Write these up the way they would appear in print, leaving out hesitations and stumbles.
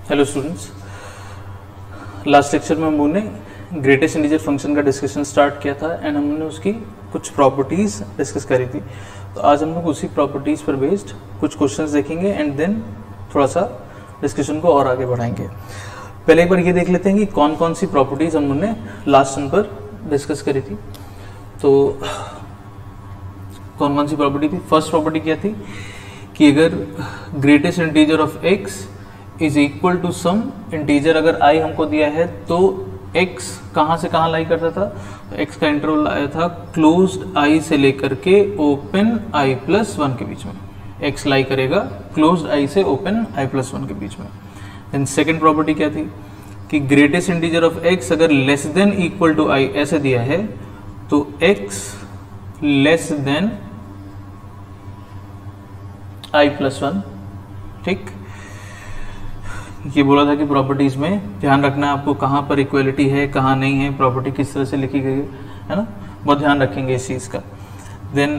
Hello students, last lecture में हमने greatest integer function का डिस्कशन स्टार्ट किया था एंड हमने उसकी कुछ प्रॉपर्टीज डिस्कस करी थी। तो आज हम लोग उसी प्रॉपर्टीज पर बेस्ड कुछ क्वेश्चंस देखेंगे एंड देन थोड़ा सा डिस्कशन को और आगे बढ़ाएंगे। पहले एक बार ये देख लेते हैं कि कौन कौन सी प्रॉपर्टीज हमने लास्ट टाइम पर डिस्कस करी थी। तो कौन कौन सी प्रॉपर्टी थी? फर्स्ट प्रॉपर्टी क्या थी कि अगर greatest integer of x is equal to some integer, अगर i हमको दिया है तो x कहाँ से कहाँ लाई करता था, तो x का इंटरवल आया था क्लोज्ड i से लेकर के ओपन i प्लस 1 के बीच में। x लाई करेगा क्लोज्ड i से ओपन i प्लस 1 के बीच में। देन सेकेंड प्रॉपर्टी क्या थी कि ग्रेटेस्ट इंटीजर ऑफ x अगर less than equal to i ऐसे दिया है तो x less than i plus 1। ठीक, ये बोला था कि प्रॉपर्टीज में ध्यान रखना है आपको कहाँ पर इक्वलिटी है कहाँ नहीं है, प्रॉपर्टी किस तरह से लिखी गई है ना, बहुत ध्यान रखेंगे इस चीज़ का। देन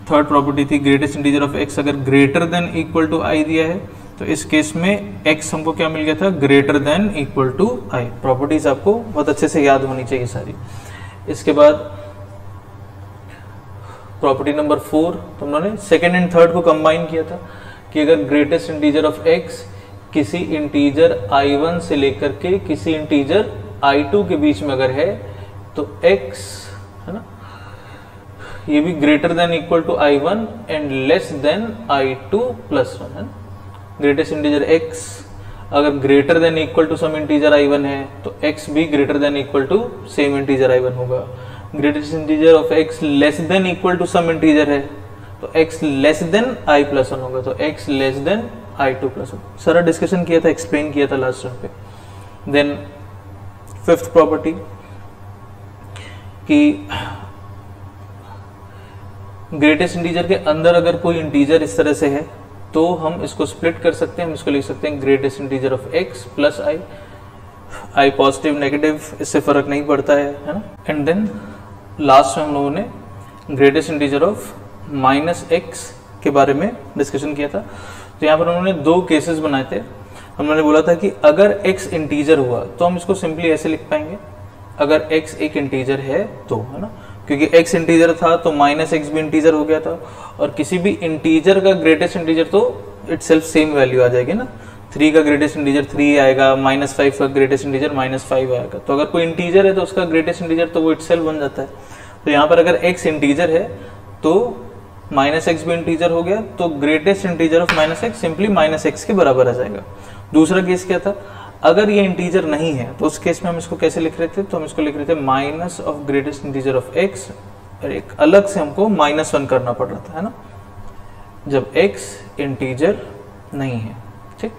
थर्ड प्रॉपर्टी थी ग्रेटेस्ट इंटीजर ऑफ एक्स अगर ग्रेटर देन इक्वल टू आई दिया है तो इस केस में एक्स हमको क्या मिल गया था, greater than equal to i. Properties आपको बहुत अच्छे से याद होनी चाहिए सारी। इसके बाद प्रॉपर्टी नंबर 4, तो उन्होंने सेकेंड एंड थर्ड को कंबाइन किया था कि अगर ग्रेटेस्ट इंटीजर ऑफ एक्स किसी इंटीजर i1 से लेकर के किसी इंटीजर i2 के बीच में अगर है तो x है ना, ये भी greater than equal to i1 and less than i2 plus 1 है ना। ग्रेटेस्ट इंटीजर x अगर greater than equal to some integer i1 है तो x भी greater than equal to same integer i1 होगा। Greatest integer of x less than equal to some integer है तो x less than i plus 1 होगा, तो x less than i2 plus 1। सारा discussion किया था, एक्सप्लेन किया था लास्ट टाइम पे। देन फिफ्थ प्रॉपर्टी कि ग्रेटेस्ट इंटीजर के अंदर अगर कोई इंटीजर इस तरह से है तो हम इसको स्प्लिट कर सकते हैं, हम इसको लिख सकते हैं greatest integer of x plus i positive negative इससे फर्क नहीं पड़ता है ना। एंड देन लास्ट में हम लोगों ने greatest integer of minus x के बारे में डिस्कशन किया था। तो यहाँ पर उन्होंने दो केसेस बनाए थे। हमने बोला था कि अगर x इंटीजर हुआ तो हम इसको सिंपली ऐसे लिख पाएंगे, अगर x एक इंटीजर है तो, है ना, क्योंकि x इंटीजर था तो माइनस x भी इंटीजर हो गया था और किसी भी इंटीजर का ग्रेटेस्ट इंटीजर तो इटसेल्फ सेम वैल्यू आ जाएगी ना। 3 का ग्रेटेस्ट इंटीजर 3 आएगा, -5 का ग्रेटेस्ट इंटीजर -5 आएगा। तो अगर कोई इंटीजर है तो उसका ग्रेटेस्ट इंटीजर तो वो इटसेल्फ बन जाता है। तो यहाँ पर अगर x इंटीजर है तो -x भी इंटीजर हो गया, तो greatest integer of -x simply -x के बराबर आ जाएगा। दूसरा केस क्या था, अगर ये इंटीजर नहीं है तो उस केस में हम इसको कैसे लिख रहे थे, तो हम इसको लिख रहे थे minus of greatest integer of x, और एक अलग से हमको -1 करना पड़ रहा था, है ना, जब x इंटीजर नहीं है। ठीक,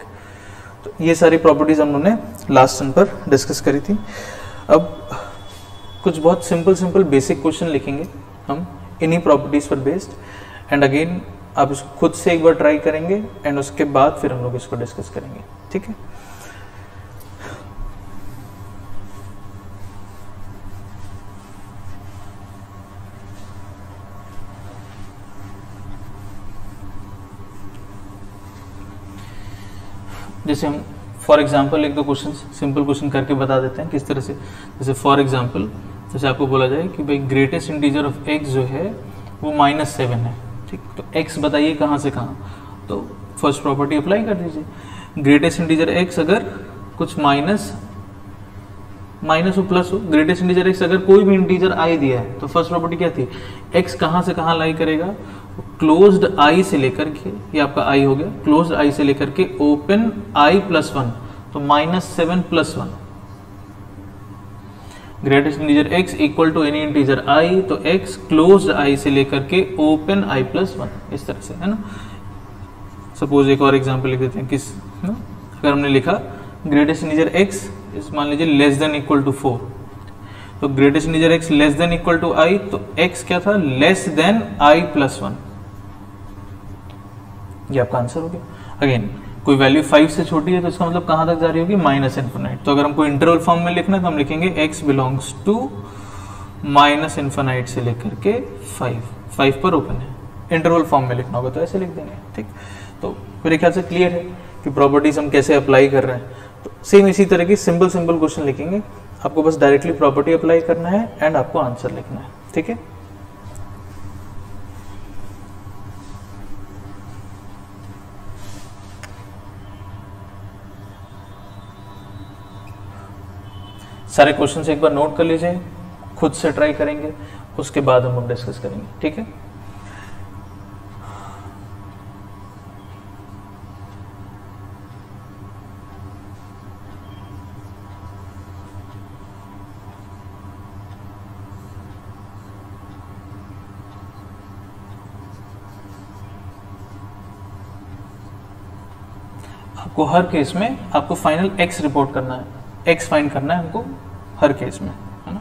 तो ये सारी प्रॉपर्टीज हम लोगों ने लास्ट टाइम पर डिस्कस करी थी। अब कुछ बहुत सिंपल बेसिक क्वेश्चन लिखेंगे हम इन्हीं प्रॉपर्टीज पर बेस्ड, एंड अगेन आप इसको खुद से एक बार ट्राई करेंगे एंड उसके बाद फिर हम लोग इसको डिस्कस करेंगे। ठीक है, जैसे हम फॉर एग्जांपल एक दो क्वेश्चन सिंपल क्वेश्चन करके बता देते हैं किस तरह से। जैसे फॉर एग्जांपल जैसे आपको बोला जाए कि भाई ग्रेटेस्ट इंटीजर ऑफ x जो है वो -7 है। ठीक, तो x बताइए कहाँ से कहाँ, तो फर्स्ट प्रॉपर्टी अप्लाई कर दीजिए। ग्रेटेस्ट इंटीजर x अगर कुछ माइनस हो प्लस हो, ग्रेटेस्ट इंटीजर x अगर कोई भी इंटीजर i दिया है तो फर्स्ट प्रॉपर्टी क्या थी, x कहाँ से कहाँ लाई करेगा, क्लोज्ड i से लेकर के, ये आपका i हो गया, क्लोज्ड i से लेकर के ओपन i प्लस 1, तो -7 plus 1। Greatest integer x equal to any integer i, तो x क्लोज्ड i से लेकर के ओपन i प्लस 1, इस तरह से, है ना। सपोज एक और एग्जांपल लिख देते हैं किस ना, अगर हमने लिखा ग्रेटेस्ट इंटीजर x इस मान लीजिए लेस देन इक्वल टू 4, तो greatest integer x less than equal to i, तो x क्या था, लेस देन i प्लस 1, ये आपका आंसर हो गया। अगेन कोई वैल्यू 5 से छोटी है तो इसका मतलब कहाँ तक जा रही होगी, -∞। तो अगर हमको इंटरवल फॉर्म में लिखना है तो हम लिखेंगे x बिलोंग्स टू -∞ से लेकर के 5 पर ओपन है। इंटरवल फॉर्म में लिखना होगा तो ऐसे लिख देंगे। ठीक, तो मेरे ख्याल से क्लियर है कि प्रॉपर्टीज हम कैसे अप्लाई कर रहे हैं, तो सेम इसी तरह की सिंपल सिंपल क्वेश्चन लिखेंगे, आपको बस डायरेक्टली प्रॉपर्टी अप्लाई करना है एंड आपको आंसर लिखना है, ठीक है। सारे क्वेश्चंस एक बार नोट कर लीजिए, खुद से ट्राई करेंगे, उसके बाद हम डिस्कस करेंगे, ठीक है। आपको हर केस में आपको फाइनल एक्स रिपोर्ट करना है, एक्स फाइंड करना है हमको हर केस में, है ना।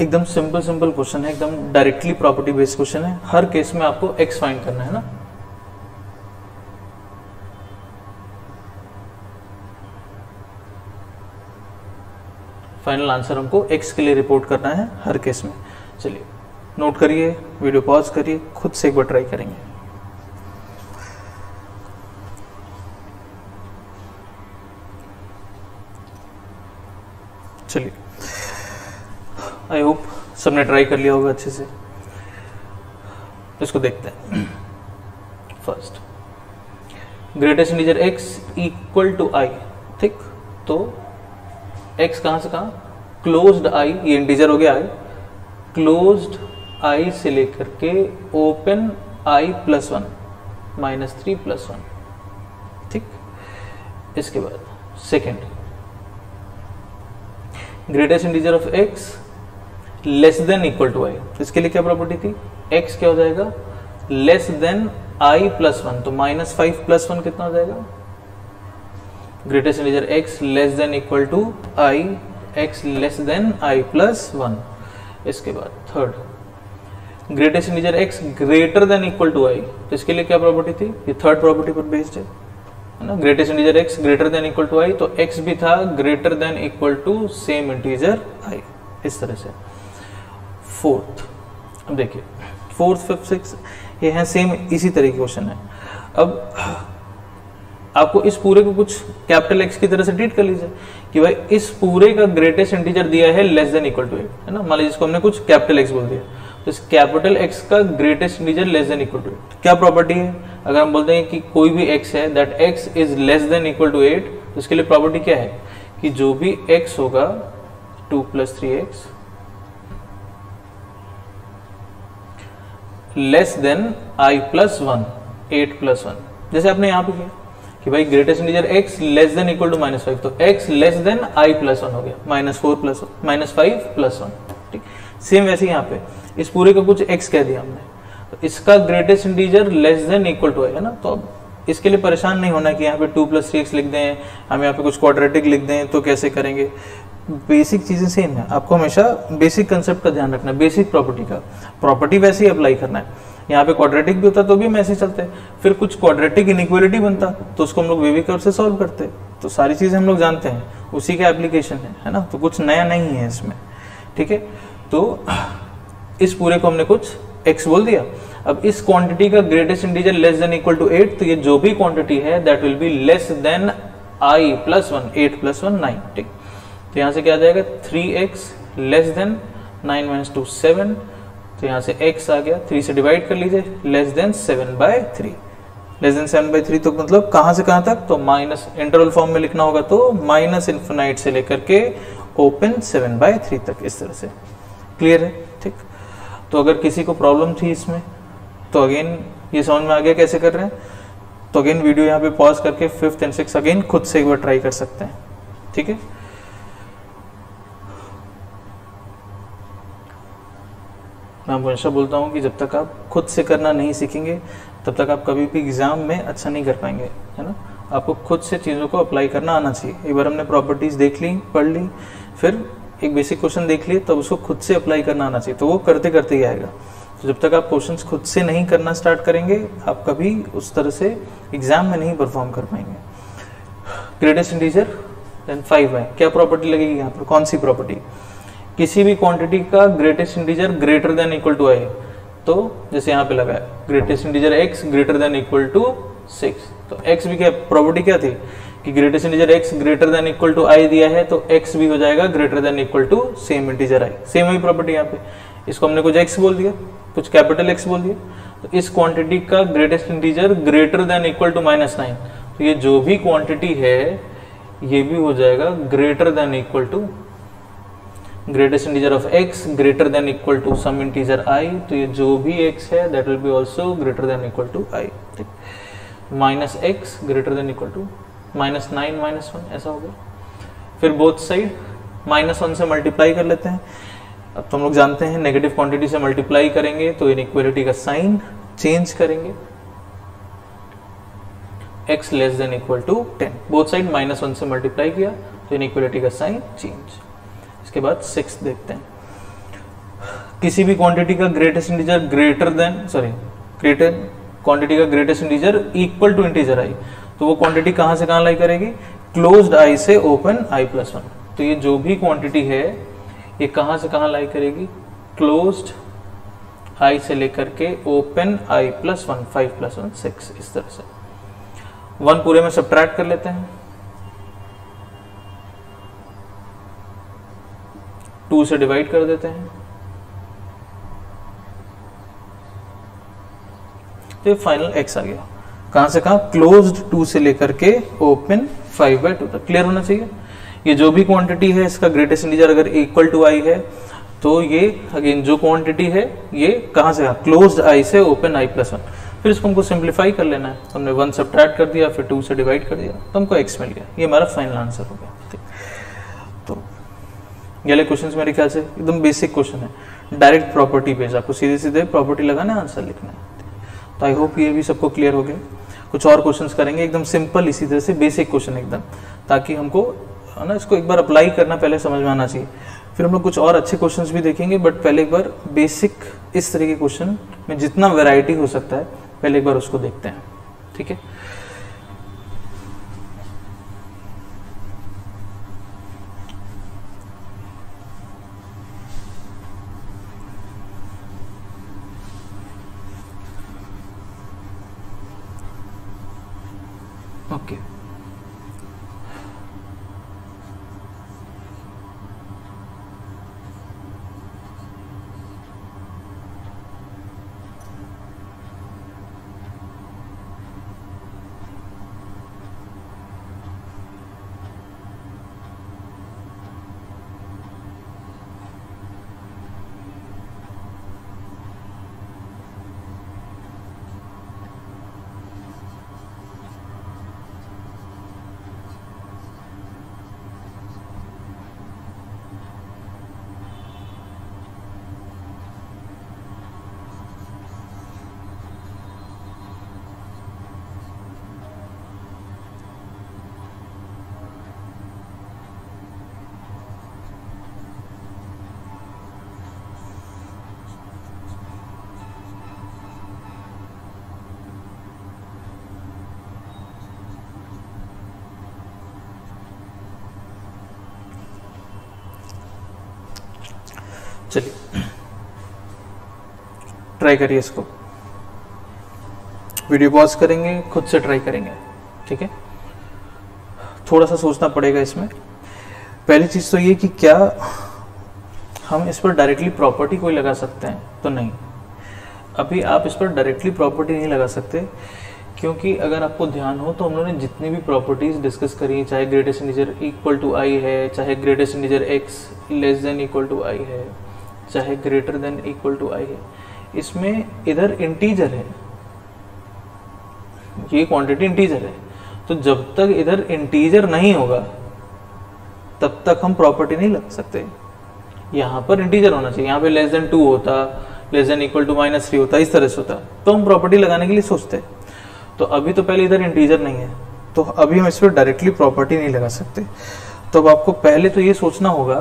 एकदम सिंपल सिंपल क्वेश्चन है, एकदम डायरेक्टली प्रॉपर्टी बेस्ड क्वेश्चन है, हर केस में आपको एक्स फाइंड करना है ना। फाइनल आंसर हमको एक्स के लिए रिपोर्ट करना है हर केस में। चलिए नोट करिए, वीडियो पॉज करिए, खुद से एक बार ट्राई करेंगे। चलिए, आई होप सबने ट्राई कर लिया होगा अच्छे से। इसको देखते हैं। First, greatest integer x equal to i, ठीक। तो एक्स कहां से कहां, क्लोज्ड आई, ये इंटीजर हो गया आई, क्लोज्ड आई से लेकर के ओपन आई प्लस 1 -3 + 1, ठीक। इसके बाद second, greatest integer of x less than equal to i. इसके लिए क्या प्रॉपर्टी थी, x क्या हो जाएगा, लेस देन i + 1, तो -5 + 1 कितना हो जाएगा, greatest integer x less than equal to i, x less than i + 1। इसके बाद third, greatest integer x greater than equal to i। तो इसके लिए क्या प्रॉपर्टी थी, ये थर्ड प्रॉपर्टी पर बेस्ड है ना। Greatest integer x greater than equal to i, तो x भी था greater than equal to same integer i, इस तरह से। फोर्थ, अब देखिए फोर्थ, फिफ्थ, सिक्स, ये हैं सेम इसी तरह के क्वेश्चन है। अब आपको इस पूरे को कुछ कैपिटल एक्स की तरह से ट्रीट कर लीजिए कि भाई इस पूरे का ग्रेटेस्ट इंटीजर दिया है लेस देन इक्वल टू 8, है ना। मान लीजिए इसको हमने कुछ कैपिटल एक्स बोल दिया, तो इस कैपिटल एक्स का greatest integer less than equal to 8 क्या प्रॉपर्टी है, अगर हम बोलते हैं कि कोई भी एक्स है that x is less than equal to 8, तो इसके लिए प्रॉपर्टी क्या है कि जो भी एक्स होगा 2 + 3x लेस देन i + 1, 8 + 1। जैसे आपने यहां पे किया कि भाई greatest integer x less than equal to -5, तो x लेस देन i + 1 हो गया, -4 + 1, -5 + 1, ठीक। सेम वैसे यहाँ पे इस पूरे का कुछ x कह दिया हमने, तो इसका greatest integer less than equal to है ना। तो अब इसके लिए परेशान नहीं होना कि यहाँ पे 2 + 3x लिख दें, हम यहाँ पे कुछ क्वाड्रेटिक लिख दें, तो कैसे करेंगे। बेसिक चीजें सेम है, आपको हमेशा बेसिक कंसेप्ट का ध्यान रखना है, बेसिक प्रॉपर्टी का, प्रॉपर्टी वैसे ही अप्लाई करना है। यहाँ पे क्वाड्रेटिक भी होता तो भी हम ऐसे चलते, फिर कुछ क्वाड्रेटिक इनइक्वालिटी बनता तो उसको हम लोग वेवी कर्व से सॉल्व करते। तो सारी चीजें हम लोग जानते हैं, उसी का एप्लीकेशन है ना, तो कुछ नया नहीं है इसमें, ठीक है। तो इस पूरे को हमने कुछ x बोल दिया। अब इस क्वांटिटी का greatest integer less than equal to 8, तो ये जो भी क्वांटिटी है that will be less than i + 1, 8 + 1 9, ठीक। तो यहाँ से क्या आ जाएगा 3x लेस देन 9 - 2 7, तो यहाँ से x आ गया, 3 से डिवाइड कर लीजिए, लेस देन 7/3, लेस देन 7/3, तो मतलब कहाँ से कहाँ तक, तो माइनस इंटरवल फॉर्म में लिखना होगा तो -∞ से लेकर के ओपन 7/3 तक, इस तरह से। क्लियर है, ठीक। तो अगर किसी को प्रॉब्लम थी इसमें तो अगेन ये समझ में आ गया कैसे कर रहे हैं। तो अगेन वीडियो यहाँ पे पॉज करके 5th एंड 6th अगेन खुद से एक बार ट्राई कर सकते हैं, ठीक है। मैं हमेशा बोलता हूँ कि जब तक आप खुद से करना नहीं सीखेंगे तब तक आप कभी भी एग्जाम में अच्छा नहीं कर पाएंगे, है ना। आपको खुद से चीज़ों को अप्लाई करना आना चाहिए। एक बार हमने प्रॉपर्टीज देख ली, पढ़ ली, फिर एक बेसिक क्वेश्चन देख लिए, तब उसको खुद से अप्लाई करना आना चाहिए, तो वो करते करते ही आएगा। तो जब तक आप क्वेश्चंस खुद से नहीं करना स्टार्ट करेंगे आप कभी उस तरह से एग्जाम में नहीं परफॉर्म कर पाएंगे। ग्रेटेस्ट इंटीजर देन 5 है, क्या प्रॉपर्टी लगेगी यहाँ पर, कौन सी प्रॉपर्टी, किसी भी क्वांटिटी का greatest integer greater than equal to i. तो जैसे यहाँ पे लगा है greatest integer x greater than equal to 6, तो x भी क्या प्रॉपर्टी क्या थी कि greatest integer x greater than equal to i दिया है, तो x भी हो जाएगा greater than equal to same integer i। Same ही प्रॉपर्टी यहाँ पे, इसको हमने कुछ x बोल दिया, कुछ कैपिटल X बोल दिया, तो इस क्वांटिटी का greatest integer greater than equal to -9, तो ये जो भी क्वांटिटी है ये भी हो जाएगा greater than equal to greatest integer of x greater than equal to some integer i, तो ये जो भी x है that will be also greater than equal to i, ठीक। -x greater than equal to -9 -1 ऐसा हो गया। फिर बोथ साइड -1 से मल्टीप्लाई कर लेते हैं। अब तो हम लोग जानते हैं नेगेटिव क्वांटिटी से मल्टीप्लाई करेंगे तो इनइक्वालिटी का साइन चेंज करेंगे, x less than equal to 10, both side -1 से मल्टीप्लाई किया तो इनइक्वालिटी का साइन चेंज। इसके बाद 6 देखते हैं, किसी भी क्वांटिटी का ग्रेटेस्ट इंटीजर ग्रेटर क्वांटिटी का greatest integer equal to integer i, तो वो क्वांटिटी कहां से कहां लाई करेगी, क्लोज्ड i से ओपन i+1। तो ये जो भी क्वांटिटी है ये कहां से कहां लाई करेगी, क्लोज्ड i से लेकर के ओपन i+1, 5+1 6, इस तरह से। 1 पूरे में सब्ट्रैक्ट कर लेते हैं, 2 से डिवाइड कर देते हैं, तो फाइनल x आ गया। कहां से कहां, क्लोज्ड 2 से लेकर के ओपन 5/2 तक। क्लियर होना चाहिए। ये जो भी क्वांटिटी है इसका ग्रेटेस्ट इंटीजर अगर इक्वल टू i है तो ये अगेन जो क्वांटिटी है ये कहां से, क्लोज्ड i से ओपन i+1। फिर इसको हमको सिंप्लीफाई कर लेना है, हमने 1 सब्ट्रैक्ट कर दिया, फिर 2 से डिवाइड कर दिया, तो हमको x मिल गया। ये हमारा फाइनल आंसर हो गया, ठीक। तो ये वाले क्वेश्चंस मेरे ख्याल से एकदम बेसिक क्वेश्चन है, डायरेक्ट प्रॉपर्टी बेस्ड, आपको सीधे सीधे प्रॉपर्टी लगाना है, आंसर लिखना है। तो आई होप ये भी सबको क्लियर हो गया। कुछ और क्वेश्चंस करेंगे एकदम सिंपल, इसी तरह से बेसिक क्वेश्चन एकदम, ताकि हमको ना इसको एक बार अप्लाई करना पहले समझ में आना चाहिए। फिर हम लोग कुछ और अच्छे क्वेश्चंस भी देखेंगे, बट पहले एक बार बेसिक इस तरह के क्वेश्चन में जितना वैरायटी हो सकता है पहले एक बार उसको देखते हैं, ठीक है। ओके चलिए ट्राई करिए इसको, वीडियो पॉज करेंगे, खुद से ट्राई करेंगे, ठीक है। थोड़ा सा सोचना पड़ेगा इसमें। पहली चीज तो ये कि क्या हम इस पर डायरेक्टली प्रॉपर्टी कोई लगा सकते हैं, तो नहीं, अभी आप इस पर डायरेक्टली प्रॉपर्टी नहीं लगा सकते, क्योंकि अगर आपको ध्यान हो तो हम लोगों ने जितनी भी प्रॉपर्टीज डिस्कस करी, चाहे greatest integer equal to i है, चाहे greatest integer x less than equal to i है, चाहे greater than equal to i है, इसमें इधर इंटीजर है, ये क्वांटिटी इंटीजर है, तो जब तक इधर इंटीजर नहीं होगा तब तक हम प्रॉपर्टी नहीं लगा सकते। यहाँ पर इंटीजर होना चाहिए, यहाँ पे लेस देन 2 होता, लेस देन इक्वल टू -3 होता, इस तरह से होता, तो हम प्रॉपर्टी लगाने के लिए सोचते। तो अभी तो पहले इधर इंटीजर नहीं है, तो अभी हम इस पर डायरेक्टली प्रॉपर्टी नहीं लगा सकते। तो अब आपको पहले तो ये सोचना होगा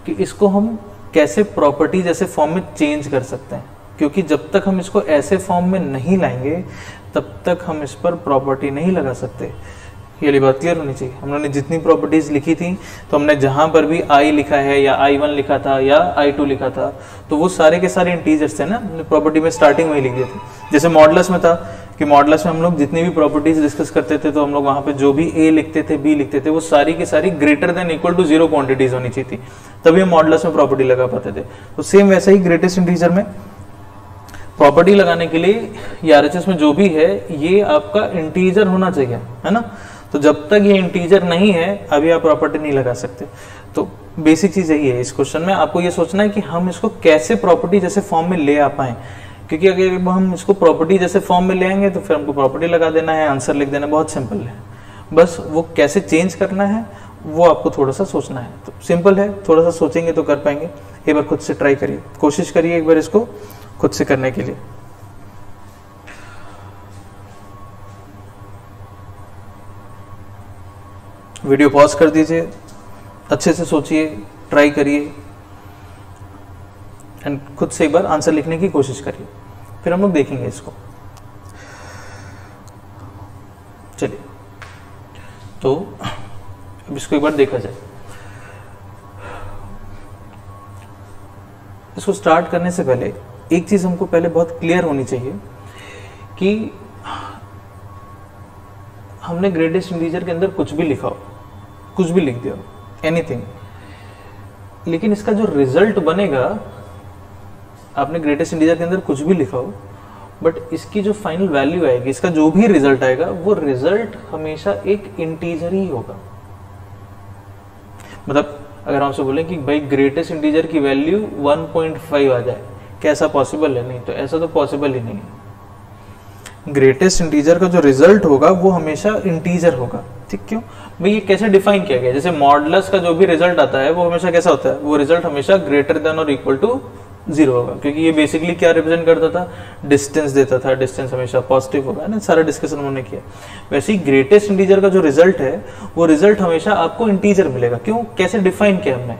कि इसको हम कैसे प्रॉपर्टी जैसे फॉर्म में चेंज कर सकते हैं, क्योंकि जब तक हम इसको ऐसे फॉर्म में नहीं लाएंगे तब तक हम इस पर प्रॉपर्टी नहीं लगा सकते। ये वाली बात क्लियर होनी चाहिए। हमने जितनी प्रॉपर्टीज लिखी थी, तो हमने जहां पर भी i लिखा है या i1 लिखा था या i2 लिखा था, तो वो सारे के सारे इंटीजर्स थे ना, हमने प्रॉपर्टी में स्टार्टिंग में ही लिख दिए थे। जैसे मॉडुलस में था कि मॉडुलस में हम लोग जितनी भी प्रॉपर्टीज डिस्कस करते थे, तो हम लोग वहां पे जो भी a लिखते थे, b लिखते थे, वो सारी की सारी greater than equal to 0 quantities होनी चाहिए थी, तभी हम मॉडुलस में प्रॉपर्टी लगा पाते थे। तो सेम वैसा ही ग्रेटेस्ट इंटीजर में प्रॉपर्टी लगाने के लिए आरएचएस में जो भी है ये आपका इंटीजर होना चाहिए, है ना। तो जब तक ये इंटीजर नहीं है अभी आप प्रॉपर्टी नहीं लगा सकते। तो बेसिक चीज यही है इस क्वेश्चन में, आपको ये सोचना है कि हम इसको कैसे प्रॉपर्टी जैसे फॉर्म में ले आ पाए, क्योंकि अगर हम इसको प्रॉपर्टी जैसे फॉर्म में ले आएंगे तो फिर हमको प्रॉपर्टी लगा देना है, आंसर लिख देना, बहुत सिंपल है। बस वो कैसे चेंज करना है वो आपको थोड़ा सा सोचना है। तो सिंपल है, थोड़ा सा सोचेंगे तो कर पाएंगे। एक बार खुद से ट्राई करिए, कोशिश करिए एक बार इसको खुद से करने के लिए। वीडियो पॉज कर दीजिए, अच्छे से सोचिए, ट्राई करिए एंड खुद से एक बार आंसर लिखने की कोशिश करिए, फिर हम लोग देखेंगे इसको। चलिए, तो अब इसको एक बार देखा जाए। इसको स्टार्ट करने से पहले एक चीज हमको पहले बहुत क्लियर होनी चाहिए कि हमने ग्रेटेस्ट इंटीजर के अंदर कुछ भी लिखा हो, कुछ भी लिख दिया हो, एनीथिंग, लेकिन इसका जो रिजल्ट बनेगा, आपने ग्रेटेस्ट इंटीजर के अंदर कुछ भी लिखा हो, बट इसकी जो फाइनल वैल्यू आएगी, इसका जो भी रिजल्ट आएगा, वो रिजल्ट हमेशा एक इंटीजर ही होगा। मतलब अगर हमसे बोलें कि भाई ग्रेटेस्ट इंटीजर की वैल्यू 1.5 आ जाए, क्या ऐसा पॉसिबल है? नहीं, तो ऐसा तो पॉसिबल ही नहीं है। ग्रेटेस्ट इंटीजर का जो रिजल्ट होगा वो हमेशा इंटीजर होगा। ठीक, क्यों भाई? ये कैसे डिफाइन किया गया? जैसे मॉडुलस का जो भी रिजल्ट आता है वो हमेशा कैसा होता है? वो रिजल्ट हमेशा ग्रेटर देन और इक्वल टू 0 होगा, क्योंकि ये बेसिकली क्या रिप्रेजेंट करता था? डिस्टेंस देता था। डिस्टेंस हमेशा पॉजिटिव होगा, है ना, सारा डिस्कशन उन्होंने किया। वैसे ही ग्रेटेस्ट इंटीजर का जो रिजल्ट है वो रिजल्ट हमेशा आपको इंटीजर मिलेगा। क्यों? कैसे डिफाइन किया हमने?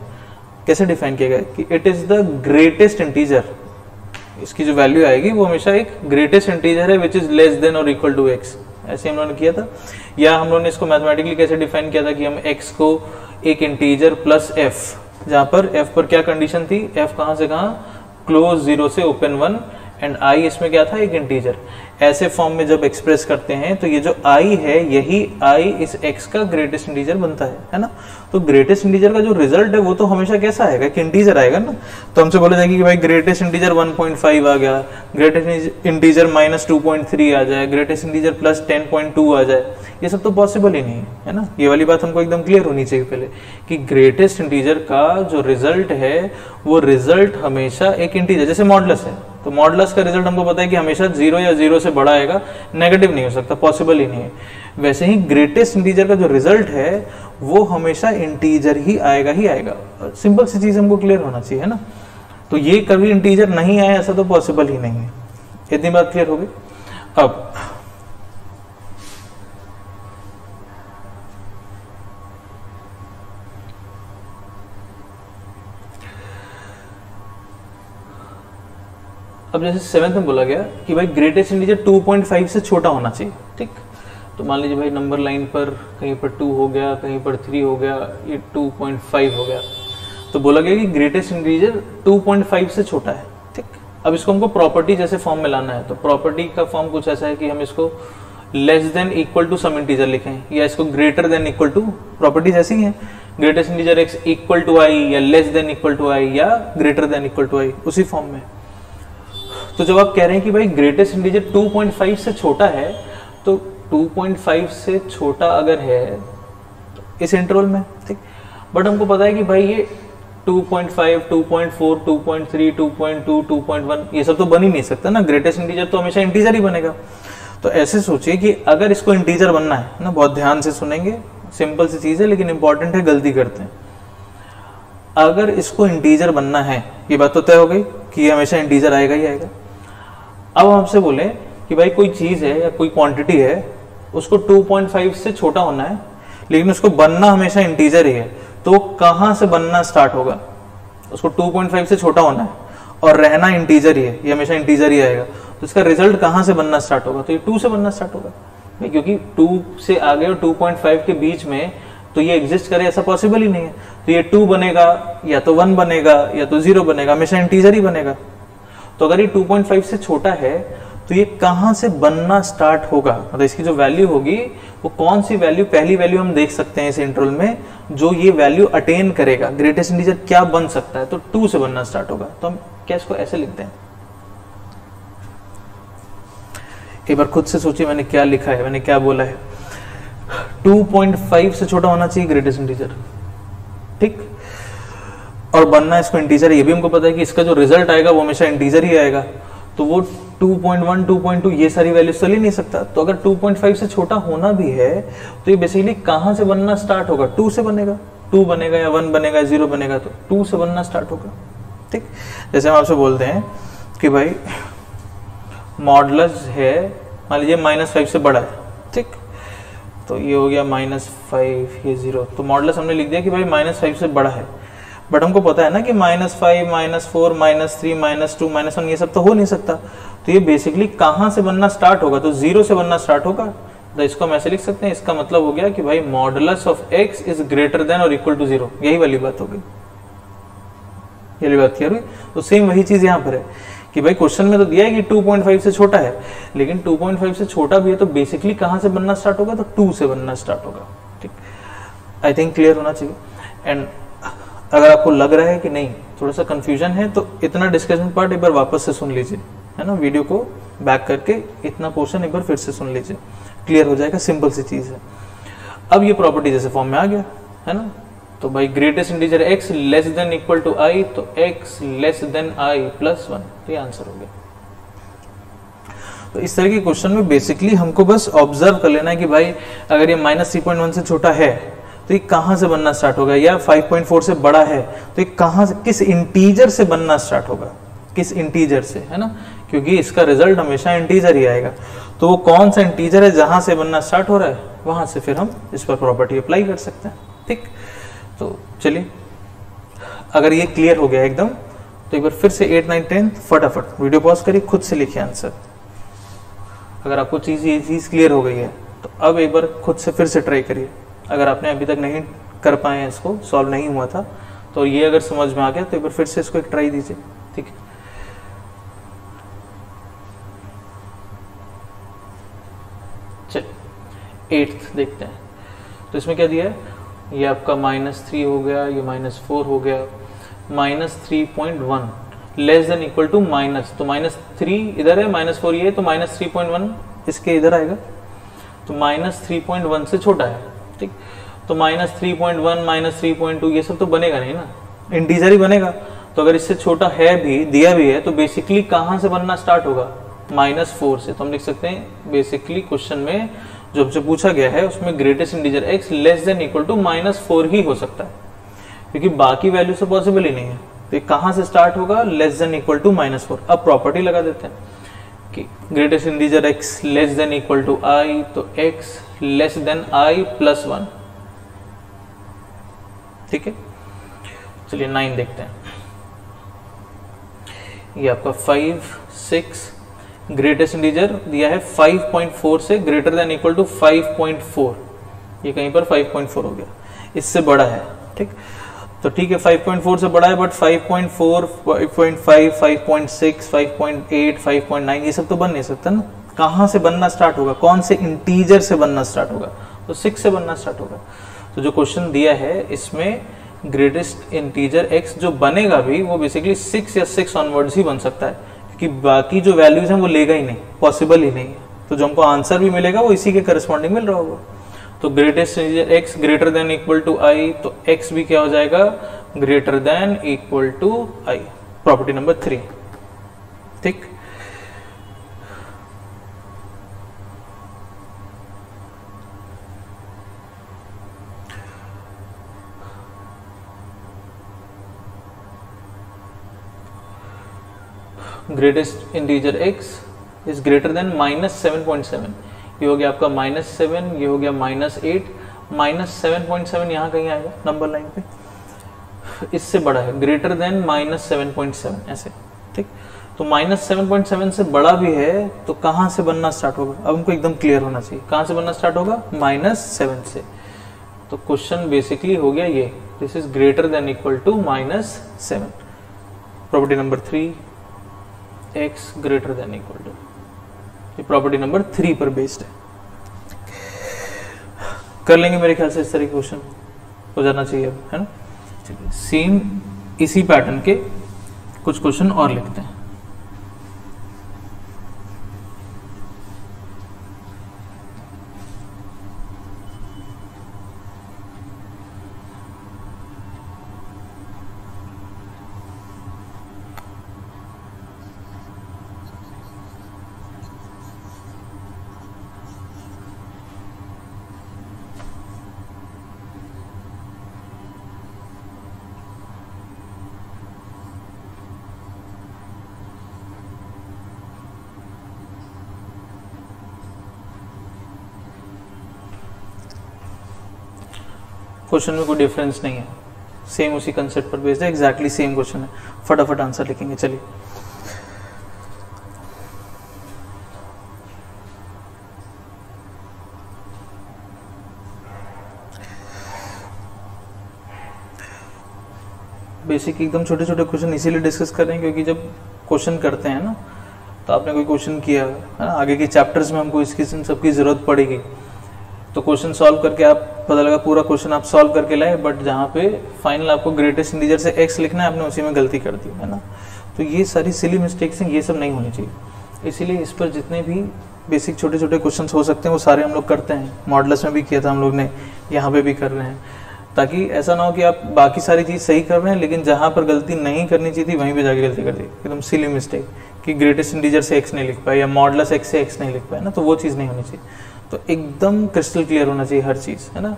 कैसे डिफाइन किया गया कि it is the greatest integer. इसकी जो वैल्यू आएगी वो हमेशा एक ग्रेटेस्ट इंटीजर है विच इज लेस देन और इक्वल टू x। ऐसे हम लोगों ने किया था। या हम लोगों ने इसको मैथमेटिकली कैसे डिफाइन किया था कि हम x को एक इंटीजर प्लस f, जहां पर f पर क्या कंडीशन थी? f कहां से कहां? क्लोज 0 से ओपन 1, एंड i इसमें क्या था? एक इंटीजर। ऐसे फॉर्म में जब एक्सप्रेस करते हैं तो ये जो i है, यही i इस x का ग्रेटेस्ट इंटीजर बनता है ना। तो ग्रेटेस्ट इंटीजर का जो रिजल्ट है वो तो हमेशा कैसा आएगा? कि इंटीजर आएगा ना। तो हमसे बोला जाएगा कि भाई ग्रेटेस्ट इंटीजर 1.5 आ गया, ग्रेटेस्ट इंटीजर -2.3 आ जाए, ग्रेटेस्ट इंटीजर प्लस 10.2 आ जाए। ये सब तो पॉसिबल ही नहीं है ना। ये वाली बात हमको एकदम क्लियर होनी चाहिए पहले कि ग्रेटेस्ट इंटीजर का जो रिजल्ट है वो रिजल्ट हमेशा एक इंटीजर, जैसे मॉडुलस है तो मॉडुलस का रिजल्ट हमको पता है कि हमेशा 0 या 0 से बड़ा आएगा, नेगेटिव नहीं हो सकता, पॉसिबल ही नहीं है। वैसे ही ग्रेटेस्ट इंटीजर का जो रिजल्ट है वो हमेशा इंटीजर ही आएगा। सिंपल सी चीज हमको क्लियर होना चाहिए, है ना। तो ये कभी इंटीजर नहीं आए ऐसा तो पॉसिबल ही नहीं है। इतनी बात क्लियर हो गई। अब जैसे 7th में बोला गया कि भाई ग्रेटेस्ट इंटीजर 2.5 से छोटा होना चाहिए। ठीक, तो मान लीजिए भाई नंबर लाइन पर कहीं पर 2 हो गया, कहीं पर 3 हो गया, ये 2.5 हो गया, तो बोला गया कि ग्रेटेस्ट इंटीजर 2.5 से छोटा है। ठीक, अब इसको हमको प्रॉपर्टी जैसे फॉर्म में लाना है। तो प्रॉपर्टी का फॉर्म कुछ ऐसा है कि हम इसको less than equal to some integer लिखें, या इसको greater than equal to, properties ऐसी ही है, greatest integer x equal to i, या less than equal to i, या greater than equal to i, उसी फॉर्म में। तो जब आप कह रहे हैं कि भाई ग्रेटेस्ट इंटीजर 2.5 से छोटा है, तो 2.5 से छोटा अगर है तो इस इंटरवल में, ठीक, बट हमको पता है कि भाई ये 2.5, 2.4, 2.3, 2.2, 2.1 ये सब तो बन ही नहीं सकता ना, ग्रेटेस्ट इंटीजर तो हमेशा इंटीजर ही बनेगा। तो ऐसे सोचिए कि अगर इसको इंटीजर बनना है ना, बहुत ध्यान से सुनेंगे, सिंपल सी चीज है लेकिन इंपॉर्टेंट है, गलती करते हैं। अगर इसको इंटीजर बनना है, ये बात तो तय हो गई कि ये हमेशा इंटीजर आएगा ही आएगा। अब हमसे बोले कि भाई कोई चीज है या कोई क्वांटिटी है, उसको 2.5 से छोटा होना है लेकिन उसको बनना हमेशा इंटीजर ही है, तो कहां से बनना स्टार्ट होगा? उसको 2.5 से छोटा होना है और रहना इंटीजर ही है, ये हमेशा इंटीजर ही आएगा, तो इसका रिजल्ट कहां से बनना स्टार्ट होगा? तो ये 2 से बनना स्टार्ट होगा भाई, क्योंकि 2 से आगे और 2.5 के बीच में तो ये एग्जिस्ट करे ऐसा पॉसिबल ही नहीं है। तो ये 2 बनेगा या तो 1 बनेगा या तो 0 बनेगा, हमेशा इंटीजर ही बनेगा। तो अगर ये 2.5 से छोटा है तो ये कहां से बनना स्टार्ट होगा, मतलब इसकी जो वैल्यू होगी वो कौन सी वैल्यू, पहली वैल्यू हम देख सकते हैं इस इंटरवल में जो ये वैल्यू अटेन करेगा, ग्रेटेस्ट इंटीजर क्या बन सकता है, तो 2 से बनना स्टार्ट होगा। तो हम क्या इसको ऐसे लिखते हैं, एक बार खुद से सोचिए मैंने क्या लिखा है, मैंने क्या बोला है। 2.5 से छोटा होना चाहिए ग्रेटेस्ट इंटीजर, ठीक, और बनना इसको इंटीजर, ये भी हमको पता है कि इसका जो रिजल्ट आएगा वो हमेशा इंटीजर ही आएगा, तो वो 2.1, 2.2 ये सारी वैल्यू चल ही नहीं सकता। तो अगर 2.5 से छोटा होना भी है तो ये बेसिकली कहां से बनना स्टार्ट होगा? 2 से बनेगा, 2 बनेगा या 1 बनेगा, 0 बनेगा, तो 2 से बनना स्टार्ट होगा, ठीक। जैसे हम आपसे बोलते हैं कि भाई मॉडुलस है, मान लीजिए -5 से बड़ा है, ठीक, तो ये हो गया -5, ये 0, तो मॉडुलस हमने लिख दिया कि भाई -5 से बड़ा है, बट हमको पता है ना कि -5, -4, -3, -2, -1 ये सब तो हो नहीं सकता। तो ये बेसिकली कहां से बनना स्टार्ट होगा? तो 0 से बनना स्टार्ट होगा। तो इसको हम ऐसे लिख सकते हैं, इसका मतलब हो गया कि भाई modulus of x is greater than और इक्वल टू 0, यही वाली बात हो गई, यही बात क्लियर हुई। तो सेम वही चीज यहाँ पर है कि भाई क्वेश्चन में तो दिया है कि 2.5 से छोटा है, लेकिन 2.5 से छोटा भी है तो बेसिकली कहां से बनना स्टार्ट होगा? तो 2 से बनना स्टार्ट होगा, ठीक। आई थिंक क्लियर होना चाहिए। एंड अगर आपको लग रहा है कि नहीं थोड़ा सा कंफ्यूजन है तो इतना डिस्कशन पार्ट एक बार वापस से सुन लीजिए, है ना, वीडियो को बैक करके इतना पोर्शन एक बार फिर से सुन लीजिए, क्लियर हो जाएगा, सिंपल सी चीज है। अब ये प्रॉपर्टी जैसे फॉर्म में आ गया, है ना, तो भाई greatest integer x less than equal to i, तो x less than i plus 1, तो ये आंसर हो गया। तो इस तरह के क्वेश्चन में बेसिकली हमको बस ऑब्जर्व कर लेना है कि भाई अगर ये -3.1 से छोटा है तो ये कहां से बनना स्टार्ट होगा, या 5.4 से बड़ा है तो ये कहां से, किस इंटीजर से बनना स्टार्ट होगा, किस इंटीजर से, है ना, क्योंकि इसका रिजल्ट हमेशा इंटीजर ही आएगा। तो वो कौन सा इंटीजर है जहां से बनना स्टार्ट हो रहा है, वहां से फिर हम इस पर प्रॉपर्टी अप्लाई कर सकते हैं, ठीक। तो चलिए, अगर ये क्लियर हो गया एकदम तो एक बार फिर से 8, 9, 10 फटाफट वीडियो पॉज करिए, खुद से लिखिए आंसर। अगर आपको ये चीज क्लियर हो गई है तो अब एक बार खुद से फिर से ट्राई करिए। अगर आपने अभी तक नहीं कर पाए हैं, इसको सॉल्व नहीं हुआ था, तो ये अगर समझ में आ गया तो एक बार फिर से इसको एक ट्राई दीजिए, ठीक है। चलिए 8th देखते हैं। तो इसमें क्या दिया है, ये आपका -3 हो गया, ये -4 हो गया, -3.1 less than equal to minus, तो -3 इधर है, -4 ये, तो -3.1 इसके इधर आएगा, तो -3.1 से छोटा है, ठीक। तो -3.1, -3.2 ये सब तो बनेगा नहीं ना, इंटीजर ही बनेगा। तो अगर इससे छोटा है भी, दिया भी है, तो बेसिकली कहां से बनना स्टार्ट होगा? -4 से। तो हम लिख सकते हैं बेसिकली क्वेश्चन में जो हमसे पूछा गया है उसमें greatest integer x less than equal to -4 ही हो सकता है, क्योंकि बाकी वैल्यू से पॉसिबल ही नहीं है। तो ये कहां से स्टार्ट होगा? Less than equal to -4। अब प्रॉपर्टी लगा देते हैं कि greatest integer x less than equal to i, तो x less than i plus 1, ठीक है। चलिए 9 देखते हैं। ये आपका 5, 6, ग्रेटेस्ट इंटीजर दिया है 5.4 से ग्रेटर देन इक्वल टू 5.4, ये कहीं पर 5.4 हो गया, इससे बड़ा है, ठीक। तो ठीक है 5.4 से बड़ा है, बट 5.4, 5.5, 5.6, 5.8, 5.9 ये सब तो बन नहीं सकता ना। कहां से बनना स्टार्ट होगा, कौन से इंटीजर से बनना स्टार्ट होगा? तो 6 से बनना स्टार्ट होगा। तो जो क्वेश्चन दिया है इसमें ग्रेटेस्ट इंटीजर x जो बनेगा भी वो बेसिकली 6 या 6 ऑनवर्ड्स ही बन सकता है, क्योंकि बाकी जो वैल्यूज हैं वो लेगा ही नहीं, पॉसिबल ही नहीं है। तो जो हमको आंसर भी मिलेगा वो इसी के करस्पॉन्डिंग मिल रहा होगा। तो greatest integer x greater than equal to i, तो x भी क्या हो जाएगा greater than equal to i, property number 3। ठीक, greatest integer x is greater than -7.7। ये हो गया आपका -7, ये हो गया -8, -7.7 यहाँ कहीं आएगा नंबर लाइन पे, इससे बड़ा है, ग्रेटर देन -7.7 ऐसे। ठीक, तो -7.7 से बड़ा भी है तो कहाँ से बनना स्टार्ट होगा, अब हमको एकदम क्लियर होना चाहिए कहाँ से बनना स्टार्ट होगा, -7 से। तो क्वेश्चन बेसिकली हो गया ये, this is greater than equal to -7, property number 3, x greater than equal to, ये प्रॉपर्टी नंबर 3 पर बेस्ड है। कर लेंगे मेरे ख्याल से, इस तरह के क्वेश्चन हो जाना चाहिए अब, है ना। चलिए सेम इसी पैटर्न के कुछ क्वेश्चन और लिखते हैं। क्वेश्चन में कोई डिफरेंस नहीं है, सेम उसी कंसेप्ट पर बेस्ड है, एग्जैक्टली सेम क्वेश्चन है। फटाफट आंसर लिखेंगे। चलिए बेसिक एकदम छोटे छोटे क्वेश्चन इसीलिए डिस्कस कर रहे हैं क्योंकि जब क्वेश्चन करते हैं ना, तो आपने कोई क्वेश्चन किया है ना, आगे के चैप्टर्स में हमको इसकी सबकी जरूरत पड़ेगी, तो क्वेश्चन सॉल्व करके आप पता लगा पूरा क्वेश्चन आप सॉल्व करके लाए, बट जहाँ पे फाइनल आपको ग्रेटेस्ट इंटीजर से x लिखना है, आपने उसी में गलती कर दी, है ना। तो ये सारी सिली मिस्टेक्स हैं, ये सब नहीं होनी चाहिए। इसीलिए इस पर जितने भी बेसिक छोटे छोटे क्वेश्चन हो सकते हैं वो सारे हम लोग करते हैं। मॉडल्स में भी किया था हम लोग ने, यहाँ पे भी कर रहे हैं, ताकि ऐसा ना हो कि आप बाकी सारी चीज़ सही कर रहे हैं लेकिन जहाँ पर गलती नहीं करनी चाहिए थी वहीं पर जाके गलती कर दी, एकदम सिली मिस्टेक कि ग्रेटेस्ट इंटीजर से x नहीं लिख पाए या मॉडल्स x से x नहीं लिख पाए ना, तो वो चीज़ नहीं होनी चाहिए। तो एकदम क्रिस्टल क्लियर होना चाहिए हर चीज़, है ना।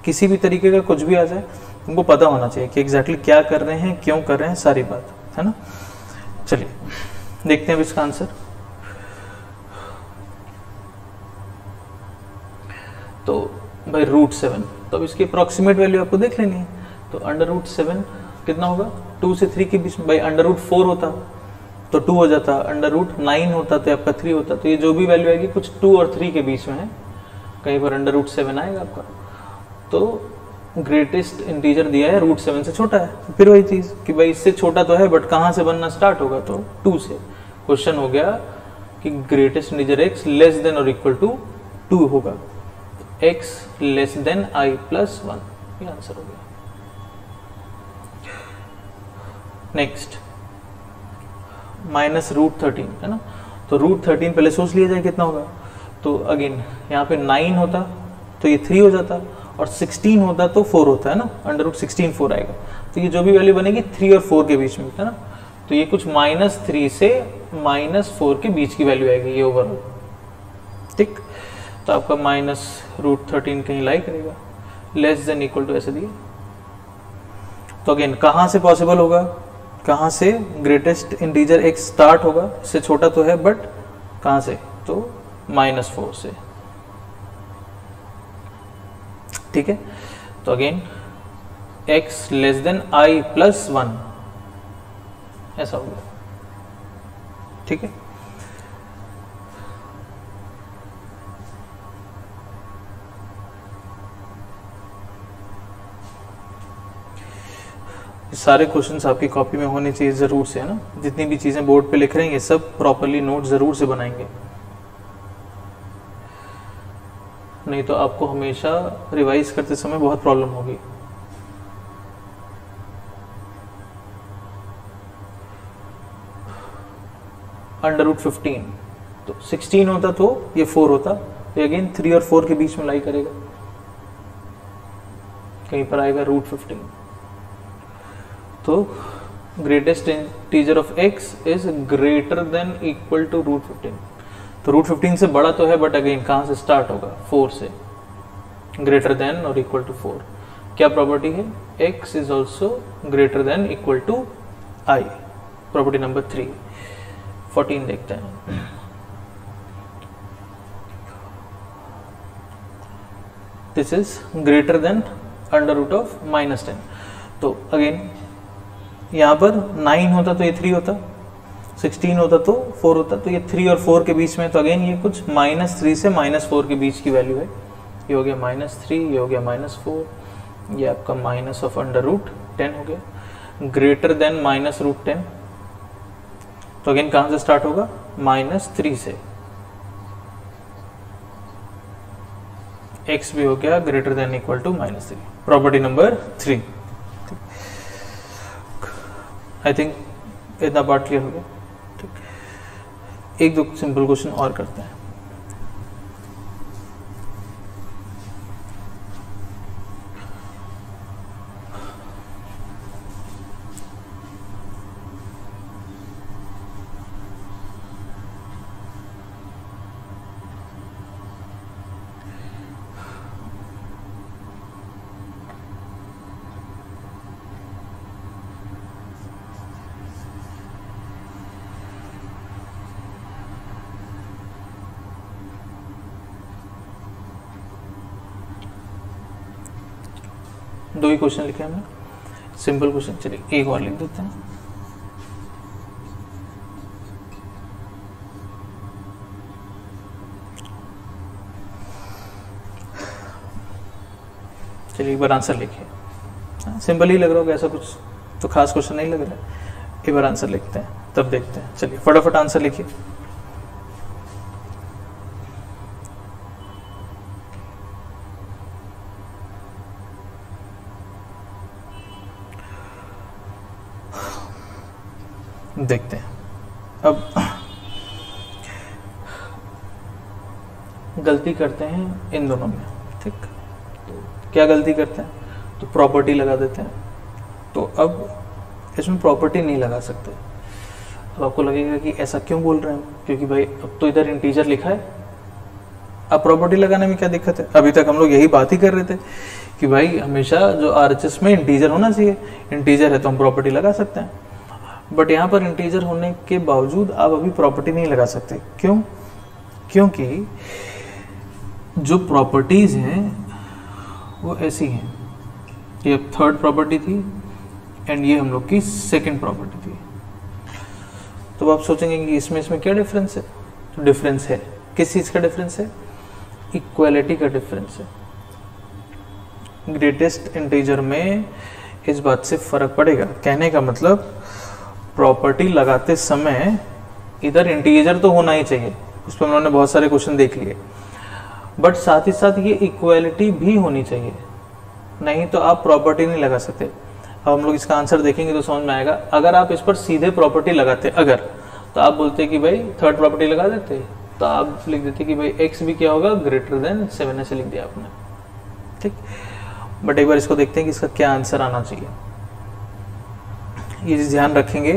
किसी भी तरीके का कुछ भी आ जाए तुमको पता होना चाहिए कि एग्जैक्टली क्या कर रहे हैं, क्यों कर रहे हैं, सारी बात, है ना। चलिए देखते हैं अब इसका आंसर। तो भाई √7, तो अब इसकी अप्रॉक्सीमेट वैल्यू आपको देख लेनी है। तो √7 कितना होगा, 2 से 3 के बीच में। भाई √4 होता तो 2 हो जाता, √9 होता तो आपका 3 होता। तो ये जो भी वैल्यू आएगी कुछ 2 और 3 के बीच में है, कहीं पर √7 आएगा आपका। तो ग्रेटेस्ट इंटीजर दिया है √7 से छोटा है, फिर वही चीज़ कि भाई इससे छोटा तो है बट कहाँ से बनना स्टार्ट होगा, तो 2 से। क्वेश्चन हो गया कि greatest integer x less then और इक्वल टू 2 होगा, x less than i plus 1, ये आंसर हो गया। नेक्स्ट -√13, है ना। तो √13 पहले सोच लिया जाए कितना होगा। तो अगेन यहाँ पे 9 होता तो ये 3 हो जाता, और 16 होता तो 4 होता, है ना। √16 4 आएगा, तो ये जो भी वैल्यू बनेगी 3 और 4 के बीच में, है ना। तो ये कुछ -3 से -4 के बीच की वैल्यू आएगी ये ओवरऑल, ठीक। तो आपका -√13 कहीं लाई करेगा, लेस देन इक्वल टू ऐसे दिए। तो अगेन कहाँ से पॉसिबल होगा, कहाँ से ग्रेटेस्ट इंटीजर x स्टार्ट होगा, इससे छोटा तो है बट कहाँ से, तो -4 से, ठीक है। तो again x less than i plus 1 ऐसा होगा, ठीक है। सारे क्वेश्चंस आपकी कॉपी में होने चाहिए जरूर से, है ना। जितनी भी चीजें बोर्ड पे लिख रहे हैं ये सब प्रॉपरली नोट जरूर से बनाएंगे, नहीं तो आपको हमेशा रिवाइज करते समय बहुत प्रॉब्लम होगी। √15 तो 16 होता तो ये 4 होता, तो अगेन 3 और 4 के बीच में लाई करेगा, कहीं पर आएगा √15। तो greatest integer of x is greater than equal to root 15। तो रूट 15 से बड़ा तो है, बट अगेन कहाँ से स्टार्ट होगा, 4 से, ग्रेटर देन और इक्वल टू 4। क्या प्रॉपर्टी है, x is also greater than equal to i, property number 3। 14 देखते हैं। This is greater than under root of -10। तो अगेन यहाँ पर 9 होता तो ये 3 होता, 16 होता तो 4 होता, तो ये 3 और 4 के बीच में, तो अगेन ये कुछ -3 से -4 के बीच की वैल्यू है। ये हो गया -3, ये हो गया -4, ये आपका माइनस ऑफ अंडर रूट 10 हो गया, ग्रेटर देन -√10। तो अगेन कहां से स्टार्ट होगा, -3 से। x भी हो गया greater than equal to -3, property number 3। I think इतना पार्ट क्लियर हो गया। ठीक, एक दो सिंपल क्वेश्चन और करते हैं। दो ही क्वेश्चन लिखे हमने, सिंपल क्वेश्चन। चलिए एक और लिख देते हैं। चलिए एक बार आंसर लिखिए। सिंपल ही लग रहा होगा, ऐसा कुछ तो खास क्वेश्चन नहीं लग रहा है। एक बार आंसर लिखते हैं तब देखते हैं। चलिए फटाफट आंसर लिखिए। देखते हैं अब गलती करते हैं इन दोनों में। ठीक, तो क्या गलती करते हैं, तो प्रॉपर्टी लगा देते हैं। तो अब इसमें प्रॉपर्टी नहीं लगा सकते। अब आपको लगेगा कि ऐसा क्यों बोल रहे हैं, क्योंकि भाई अब तो इधर इंटीजर लिखा है, अब प्रॉपर्टी लगाने में क्या दिक्कत है। अभी तक हम लोग यही बात ही कर रहे थे कि भाई हमेशा जो RHS में इंटीजर होना चाहिए, इंटीजर है तो हम प्रॉपर्टी लगा सकते हैं। बट यहाँ पर इंटीजर होने के बावजूद आप अभी प्रॉपर्टी नहीं लगा सकते। क्यों, क्योंकि जो प्रॉपर्टीज हैं वो ऐसी हैं, ये थर्ड प्रॉपर्टी थी एंड ये हम लोग की सेकंड प्रॉपर्टी थी। तो आप सोचेंगे कि इसमें क्या डिफरेंस है। तो डिफरेंस है, किस चीज का डिफरेंस है, इक्वालिटी का डिफरेंस है। ग्रेटेस्ट इंटीजर में इस बात से फर्क पड़ेगा। कहने का मतलब प्रॉपर्टी लगाते समय इधर इंटीजर तो होना ही चाहिए, उस पर उन्होंने बहुत सारे क्वेश्चन देख लिए, बट साथ ही साथ ये इक्वालिटी भी होनी चाहिए, नहीं तो आप प्रॉपर्टी नहीं लगा सकते। अब हम लोग इसका आंसर देखेंगे तो समझ में आएगा। अगर आप इस पर सीधे प्रॉपर्टी लगाते अगर, तो आप बोलते कि भाई थर्ड प्रॉपर्टी लगा देते, तो आप लिख देते कि भाई x भी क्या होगा, ग्रेटर देन 7, ऐसे लिख दिया आपने। ठीक, बट एक बार इसको देखते हैं कि इसका क्या आंसर आना चाहिए। ये ध्यान रखेंगे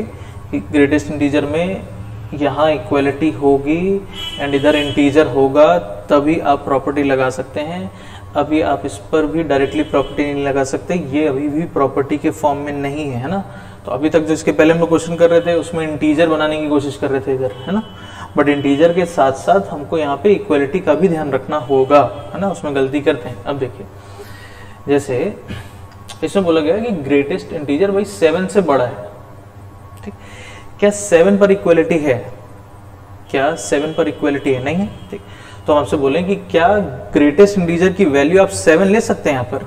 कि ग्रेटेस्ट इंटीजर में यहाँ इक्वलिटी होगी एंड इधर इंटीजर होगा, तभी आप प्रॉपर्टी लगा सकते हैं। अभी आप इस पर भी डायरेक्टली प्रॉपर्टी नहीं लगा सकते, ये अभी भी प्रॉपर्टी के फॉर्म में नहीं है, है ना। तो अभी तक जो इसके पहले हम लोग क्वेश्चन कर रहे थे उसमें इंटीजर बनाने की कोशिश कर रहे थे इधर, है ना। बट इंटीजर के साथ साथ हमको यहाँ पे इक्वलिटी का भी ध्यान रखना होगा, है ना, उसमें गलती करते हैं। अब देखिए, जैसे इसमें बोला गया है कि ग्रेटेस्ट इंटीजर भाई 7 से बड़ा है। ठीक, क्या 7 पर इक्वलिटी है, क्या 7 पर इक्वलिटी है, नहीं है। ठीक, तो हम आपसे बोलें कि क्या ग्रेटेस्ट इंटीजर की वैल्यू आप 7 ले सकते हैं यहाँ पर,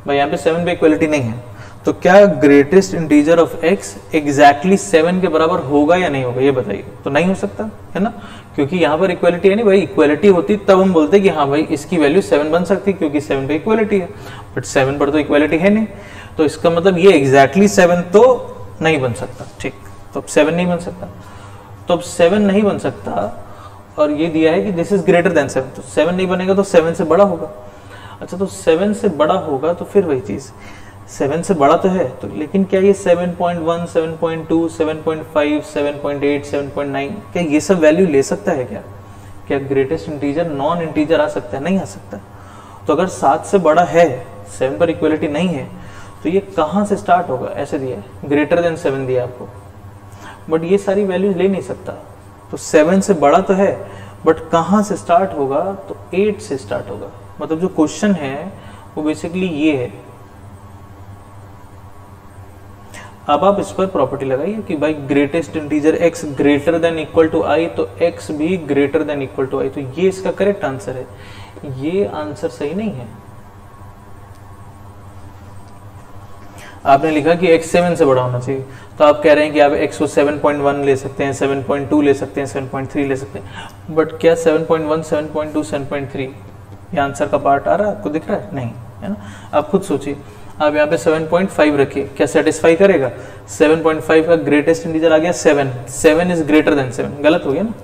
भाई यहाँ पे 7 पे इक्वलिटी नहीं है, तो क्या greatest integer of x exactly 7 के बराबर होगा या नहीं होगा, ये बताइए। तो नहीं हो सकता, है ना, क्योंकि यहाँ पर इक्वलिटी है नहीं। भाई इक्वलिटी होती तब हम बोलते कि हाँ भाई इसकी वैल्यू 7 बन सकती, क्योंकि 7 पे इक्वलिटी है, बट 7 पर तो इक्वलिटी है नहीं, तो इसका मतलब ये एग्जैक्टली 7 तो नहीं बन सकता। ठीक, तो अब 7 नहीं बन सकता, तो अब 7 नहीं बन सकता, और ये दिया है कि दिस इज ग्रेटर देन 7, तो 7 नहीं बनेगा तो 7 से बड़ा होगा। अच्छा, तो 7 से बड़ा होगा तो फिर वही चीज, 7 से बड़ा तो है, तो लेकिन क्या ये 7.1, 7.2, 7.5, 7.8, 7.9 क्या ये सब वैल्यू ले सकता है? क्या ग्रेटेस्ट इंटीजर नॉन इंटीजर आ सकता है? नहीं आ सकता। तो अगर 7 से बड़ा है, 7 पर इक्वलिटी नहीं है, तो ये कहाँ से स्टार्ट होगा? ऐसे दिया है, ग्रेटर देन 7 दिया आपको, बट ये सारी वैल्यूज ले नहीं सकता। तो 7 से बड़ा तो है, बट कहाँ से स्टार्ट होगा? तो 8 से स्टार्ट होगा। मतलब जो क्वेश्चन है वो बेसिकली ये है। अब आप इस पर प्रॉपर्टी लगाइए कि भाई greatest integer x greater than equal to i, तो x भी greater than equal to i, तो ये इसका करेक्ट आंसर है। ये आंसर सही नहीं है। आपने लिखा कि x 7 से बड़ा होना चाहिए, तो आप कह रहे हैं कि आप x को 7.1 ले सकते हैं, 7.2 ले सकते हैं, 7.3 ले सकते हैं, बट क्या 7.1, 7.2, 7.3 ये आंसर का पार्ट आ रहा है? आपको दिख रहा है? नहीं, है ना? आप खुद सोचिए, आप यहाँ पे 7.5 रखिए, क्या सेटिस्फाई करेगा? 7.5 का ग्रेटेस्ट इंटीजर आ गया 7, 7 इज ग्रेटर देन 7, गलत हो गया ना?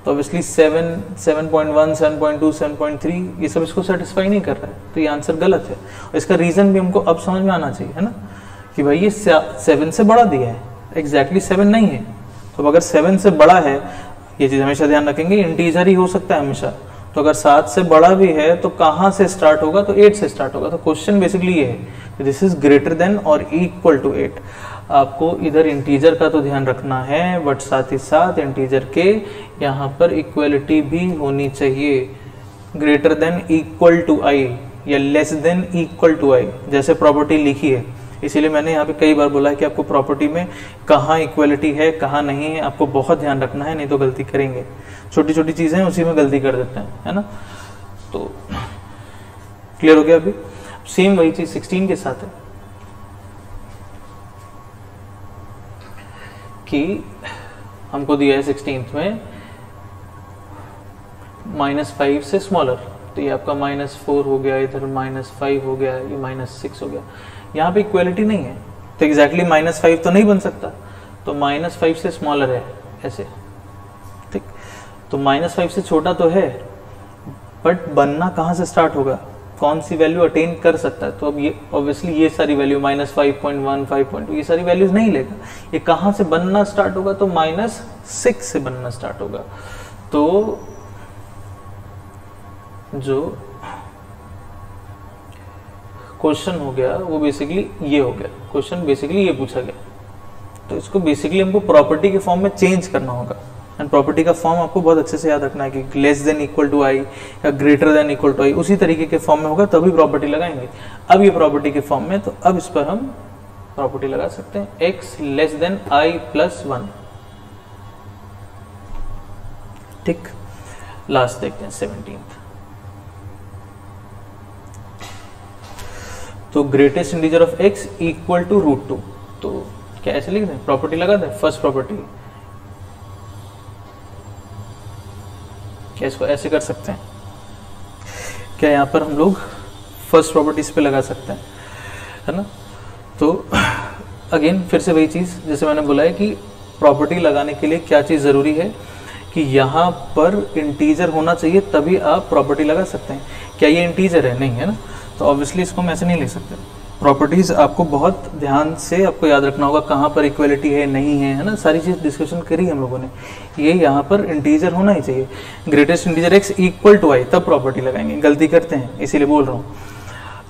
तो ऑब्वियसली 7, 7.1, 7.2, 7.3 ये सब इसको सेटिस्फाई नहीं कर रहा है, तो ये आंसर गलत है। और इसका रीजन भी हमको अब समझ में आना चाहिए, है ना, कि भाई ये 7 से बड़ा दिया है, एग्जैक्टली 7 नहीं है। तो अगर 7 से बड़ा है, ये चीज हमेशा ध्यान रखेंगे, इंटीजर ही हो सकता है हमेशा। तो अगर 7 से बड़ा भी है तो कहाँ से स्टार्ट होगा? तो 8 से स्टार्ट होगा। तो क्वेश्चन बेसिकली ये है, दिस इज ग्रेटर देन और इक्वल टू 8। आपको इधर इंटीजर का तो ध्यान रखना है, बट साथ ही साथ इंटीजर के यहाँ पर इक्वलिटी भी होनी चाहिए। ग्रेटर देन इक्वल टू आई या लेस देन इक्वल टू आई, जैसे प्रॉपर्टी लिखी है। इसीलिए मैंने यहाँ पे कई बार बोला है कि आपको प्रॉपर्टी में कहाँ इक्वलिटी है, कहाँ नहीं है, आपको बहुत ध्यान रखना है, नहीं तो गलती करेंगे। छोटी छोटी चीजें हैं, उसी में गलती कर देते हैं, है ना। तो क्लियर हो गया? अभी सेम वही चीज 16 के साथ है कि हमको दिया है 16th में -5 से स्मॉलर, तो ये आपका -4 हो गया, इधर -5 हो गया, ये -6 हो गया। यहाँ पे इक्वलिटी नहीं है, तो एग्जैक्टली -5 तो नहीं बन सकता, तो -5 से स्मॉलर है ऐसे, ठीक। तो -5 से छोटा तो है, बट बनना कहाँ से स्टार्ट होगा? कौन सी वैल्यू अटेन कर सकता है? तो अब ये ऑब्वियसली ये सारी वैल्यू -5.1, 5.2 ये सारी वैल्यूज नहीं लेगा। ये कहाँ से बनना स्टार्ट होगा? तो -6 से बनना स्टार्ट होगा। तो जो क्वेश्चन हो गया वो बेसिकली ये हो गया, क्वेश्चन बेसिकली ये पूछा गया। तो इसको बेसिकली हमको प्रॉपर्टी के फॉर्म में चेंज करना होगा, एंड प्रॉपर्टी का फॉर्म आपको बहुत अच्छे से याद रखना है कि लेस देन इक्वल टू आई या ग्रेटर देन इक्वल टू आई, उसी तरीके के फॉर्म में होगा तभी प्रॉपर्टी लगाएंगे। अब ये प्रॉपर्टी के फॉर्म में, तो अब इस पर हम प्रॉपर्टी लगा सकते हैं, x less than i plus 1, ठीक। लास्ट देखते हैं 17th। तो greatest integer of x equal to √2, तो क्या ऐसे लिख दें? प्रॉपर्टी लगा दें, फर्स्ट प्रॉपर्टी। क्या इसको ऐसे कर सकते हैं? क्या यहाँ पर हम लोग फर्स्ट प्रॉपर्टी इस पे लगा सकते हैं, है ना। तो अगेन फिर से वही चीज जैसे मैंने बोला है कि प्रॉपर्टी लगाने के लिए क्या चीज जरूरी है कि यहाँ पर इंटीजर होना चाहिए, तभी आप प्रॉपर्टी लगा सकते हैं। क्या ये इंटीजर है? नहीं, है ना। तो ऑब्वियसली इसको हम ऐसे नहीं ले सकते। प्रॉपर्टीज आपको बहुत ध्यान से आपको याद रखना होगा, कहाँ पर इक्वलिटी है, नहीं है ना। सारी चीज डिस्कशन करी हम लोगों ने। ये यहाँ पर इंटीजर होना ही चाहिए। Greatest integer x equal to i, तब प्रॉपर्टी लगाएंगे। गलती करते हैं, इसीलिए बोल रहा हूँ।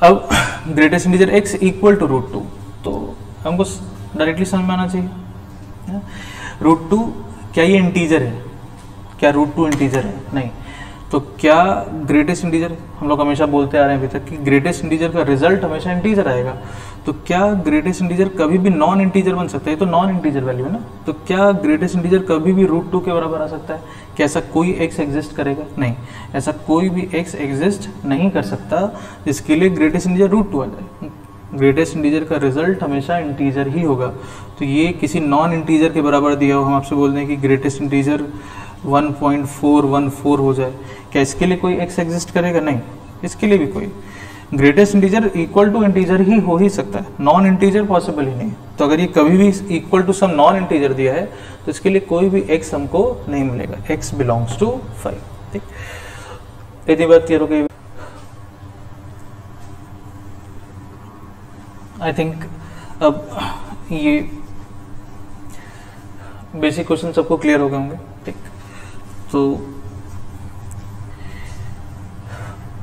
अब greatest integer x equal to √2, तो हमको डायरेक्टली समझ में आना चाहिए। √2 क्या ये इंटीजर है? क्या √2 इंटीजर है? नहीं। तो क्या ग्रेटेस्ट इंटीजर, हम लोग हमेशा बोलते आ रहे हैं अभी तक कि ग्रेटेस्ट इंटीजर का रिजल्ट हमेशा इंटीजर आएगा। तो क्या ग्रेटेस्ट इंटीजर कभी भी नॉन इंटीजर बन सकता है? तो नॉन इंटीजर वैल्यू है ना। तो क्या ग्रेटेस्ट इंटीजर कभी भी √2 के बराबर आ सकता है? क्या ऐसा कोई x एग्जिस्ट करेगा? नहीं, ऐसा कोई भी x एग्जिस्ट नहीं कर सकता जिसके लिए ग्रेटेस्ट इंटीजर √2 आ जाए। ग्रेटेस्ट इंटीजर का रिजल्ट हमेशा इंटीजर ही होगा। तो ये किसी नॉन इंटीजर के बराबर दिया हो, हम आपसे बोल दें कि ग्रेटेस्ट इंटीजर 1.414 हो जाए, क्या इसके लिए कोई x एग्जिस्ट करेगा? नहीं, इसके लिए भी कोई। Greatest integer equal to integer ही हो ही सकता है, नॉन इंटीजर पॉसिबल ही नहीं। तो अगर ये कभी भी equal to some non integer दिया है तो इसके लिए कोई भी x हमको नहीं मिलेगा। x बिलोंग्स टू 5, ठीक। इतनी बात क्लियर हो गई। आई थिंक अब ये बेसिक क्वेश्चन सबको क्लियर हो गए होंगे, ठीक। तो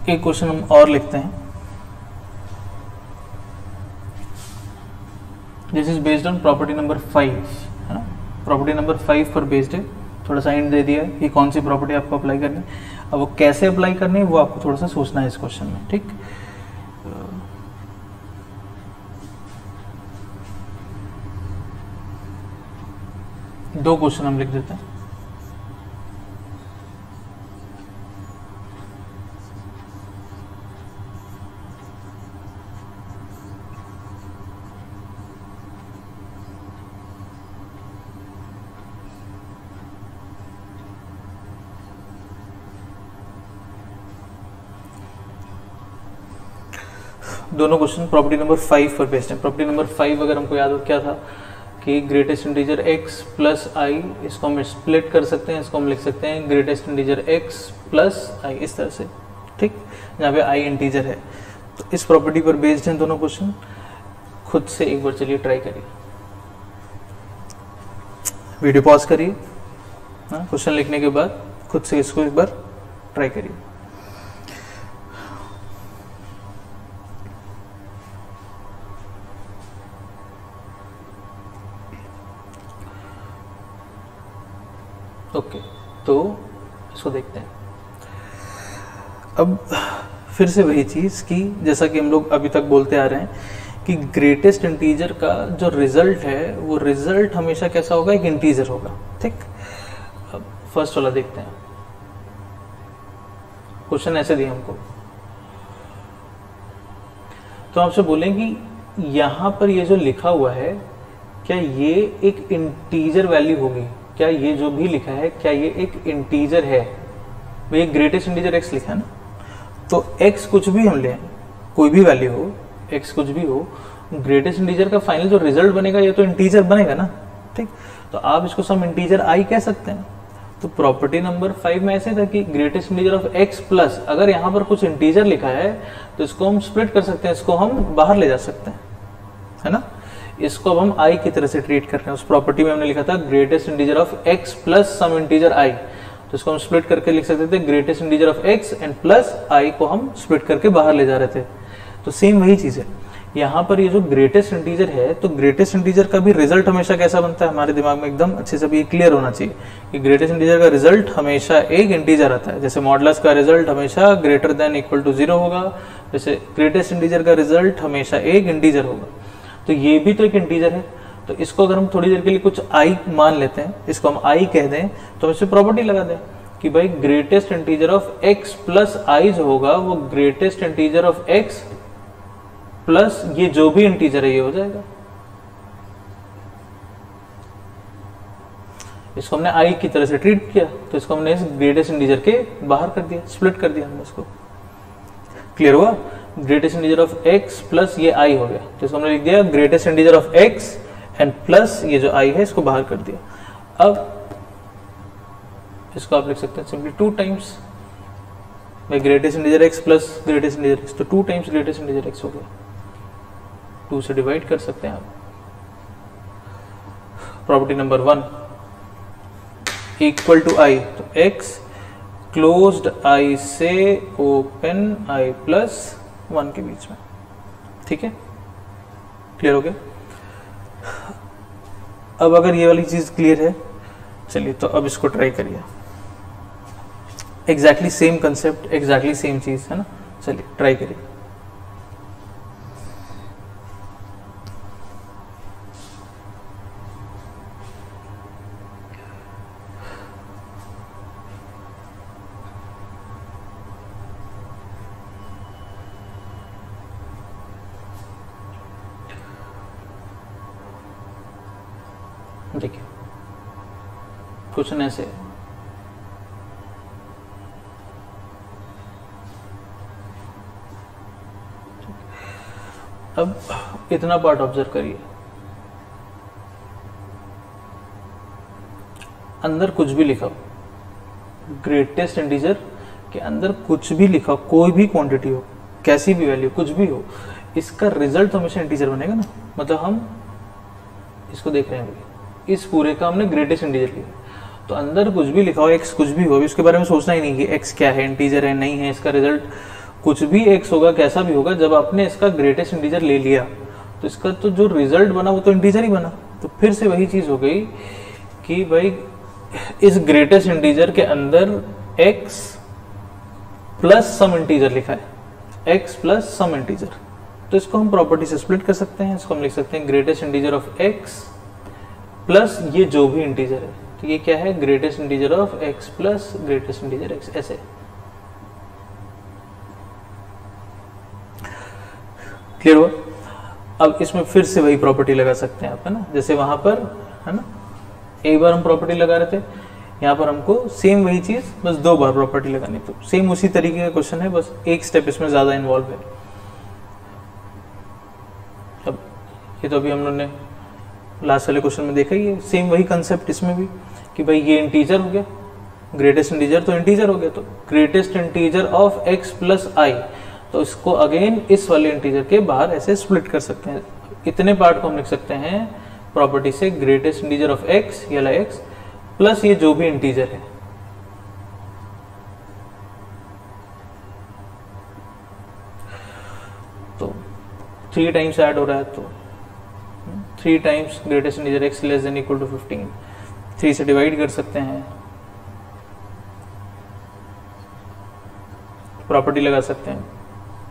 एक क्वेश्चन हम और लिखते हैं। This is based on property number 5, है ना। प्रॉपर्टी नंबर 5 पर बेस्ड है। थोड़ा सा हिंट दे दिया है कि कौन सी प्रॉपर्टी आपको अप्लाई करनी है। अब वो कैसे अप्लाई करनी है वो आपको थोड़ा सा सोचना है इस क्वेश्चन में, ठीक। दो क्वेश्चन हम लिख देते हैं। दोनों क्वेश्चन प्रॉपर्टी नंबर 5 पर बेस्ड है। प्रॉपर्टी नंबर 5 अगर हमको याद हो क्या था कि ग्रेटेस्ट इंटीजर x प्लस आई, इसको हम स्प्लिट कर सकते हैं, इसको हम लिख सकते हैं ग्रेटेस्ट इंटीजर x प्लस आई, इस तरह से, ठीक, जहाँ पे i इंटीजर है। तो इस प्रॉपर्टी पर बेस्ड हैं दोनों क्वेश्चन। खुद से एक बार चलिए ट्राई करिए, वीडियो पॉज करिए, क्वेश्चन लिखने के बाद खुद से इसको एक बार ट्राई करिए। ओके, तो इसको देखते हैं। अब फिर से वही चीज़ कि जैसा कि हम लोग अभी तक बोलते आ रहे हैं कि ग्रेटेस्ट इंटीजर का जो रिजल्ट है वो रिजल्ट हमेशा कैसा होगा, एक इंटीजर होगा, ठीक। अब फर्स्ट वाला देखते हैं। क्वेश्चन ऐसे दिए हमको, तो आपसे बोलें कि यहां पर ये जो लिखा हुआ है क्या ये एक इंटीजर वैल्यू होगी, क्या ये जो भी लिखा है क्या ये एक इंटीजर है। ये ग्रेटेस्ट इंटीजर x लिखा है ना, तो x कुछ भी हम लें, कोई भी वैल्यू हो, x कुछ भी हो, ग्रेटेस्ट इंटीजर का फाइनल जो रिजल्ट बनेगा ये तो इंटीजर बनेगा ना, ठीक। तो आप इसको सम इंटीजर i कह सकते हैं। तो प्रॉपर्टी नंबर 5 में ऐसे था कि greatest integer of x plus, अगर यहाँ पर कुछ इंटीजर लिखा है तो इसको हम स्प्लिट कर सकते हैं, इसको हम बाहर ले जा सकते हैं, है ना। इसको अब हम i की तरह से ट्रीट कर रहे हैं। उस प्रॉपर्टी में हमने लिखा था greatest integer of x plus some integer i, तो इसको हम स्प्लिट करके लिख सकते थे greatest integer of x and plus i को हम स्प्लिट करके बाहर ले जा रहे थे। तो सेम वही चीज है यहाँ पर। ये जो ग्रेटेस्ट इंटीजर है, तो ग्रेटेस्ट इंटीजर का भी रिजल्ट हमेशा कैसा बनता है, हमारे दिमाग में एकदम अच्छे से भी क्लियर होना चाहिए कि ग्रेटेस्ट इंटीजर का रिजल्ट हमेशा एक इंटीजर आता है। जैसे मॉडुलस का रिजल्ट हमेशा ग्रेटर देन इक्वल टू 0 होगा, जैसे ग्रेटेस्ट इंटीजर का रिजल्ट हमेशा एक इंटीजर होगा। तो ये भी तो एक इंटीजर है। तो इसको अगर हम थोड़ी देर के लिए कुछ i मान लेते हैं, इसको हम i कह दें, तो हम इसे प्रॉपर्टी लगा दें कि भाई greatest integer of x plus i जो होगा वो greatest integer of x plus ये जो भी इंटीजर है ये हो जाएगा। इसको हमने i की तरह से ट्रीट किया, तो इसको हमने इस ग्रेटेस्ट इंटीजर के बाहर कर दिया, स्प्लिट कर दिया हमने इसको। क्लियर हुआ? Greatest integer of x plus ये i हो गया, तो इसको हमने लिख दिया greatest integer of x and plus ये जो i है इसको बाहर कर दिया। अब इसको आप लिख सकते हैं simply 2 times greatest integer x plus greatest integer x, तो 2 टाइम्स ग्रेटेस्ट इंटीजर x हो गया। 2 से डिवाइड कर सकते हैं आप। Property number 1 equal to i, तो x क्लोज्ड i से ओपन i प्लस 1 के बीच में, ठीक है। क्लियर हो गया? अब अगर ये वाली चीज क्लियर है, चलिए तो अब इसको ट्राई करिए। Exactly same concept, exactly same चीज है ना। चलिए ट्राई करिए। देखिए क्वेश्चन ऐसे है, अब इतना पार्ट ऑब्जर्व करिए। अंदर कुछ भी लिखा हो, ग्रेटेस्ट इंटीजर के अंदर कुछ भी लिखा हो, कोई भी क्वांटिटी हो, कैसी भी वैल्यू कुछ भी हो, इसका रिजल्ट तो हमेशा इंटीजर बनेगा ना, मतलब हम इसको देख रहे हैं अभी, इस पूरे का हमने ग्रेटेस्ट इंटीजर लिया, तो अंदर कुछ भी लिखा हो, एक्स कुछ भी हो, अभी उसके बारे में सोचना ही नहीं कि एक्स क्या है, इंटीजर है नहीं है, इसका रिजल्ट कुछ भी एक्स होगा, कैसा भी होगा, जब आपने इसका ग्रेटेस्ट इंटीजर ले लिया तो इसका तो जो रिजल्ट बना वो तो इंटीजर ही बना। तो फिर से वही चीज हो गई कि भाई इस ग्रेटेस्ट इंटीजर के अंदर x प्लस सम इंटीजर लिखा है, x प्लस सम इंटीजर, तो इसको हम प्रॉपर्टी से स्प्लिट कर सकते हैं। इसको हम लिख सकते हैं greatest integer of x plus ये जो भी इंटीजर है, तो ये क्या है, greatest integer of x plus greatest integer x, ऐसे। क्लियर हुआ? अब इसमें फिर से वही प्रॉपर्टी लगा सकते हैं आप, है ना, जैसे वहां पर, है ना, एक बार हम प्रॉपर्टी लगा रहे थे, यहाँ पर हमको सेम वही चीज बस 2 बार प्रॉपर्टी लगानी, तो सेम उसी तरीके का क्वेश्चन है, बस एक स्टेप इसमें ज्यादा इन्वॉल्व है। अब ये तो अभी हम लोगों ने लास्ट वाले क्वेश्चन में देखा ही है, सेम वही कंसेप्ट इसमें भी कि भाई ये इंटीजर हो गया, ग्रेटेस्ट इंटीजर तो इंटीजर हो गया, तो greatest integer of x plus i, तो इसको अगेन इस वाले इंटीजर के बाहर ऐसे स्प्लिट कर सकते हैं। इतने पार्ट को हम लिख सकते हैं प्रॉपर्टी से, ग्रेटेस्ट इंटीजर ऑफ x, ये वाला x प्लस ये जो भी इंटीजर है, तो 3 टाइम्स ऐड हो रहा है, तो 3 times greatest integer x less than equal to 15, 3 से डिवाइड कर सकते हैं, प्रॉपर्टी लगा सकते हैं,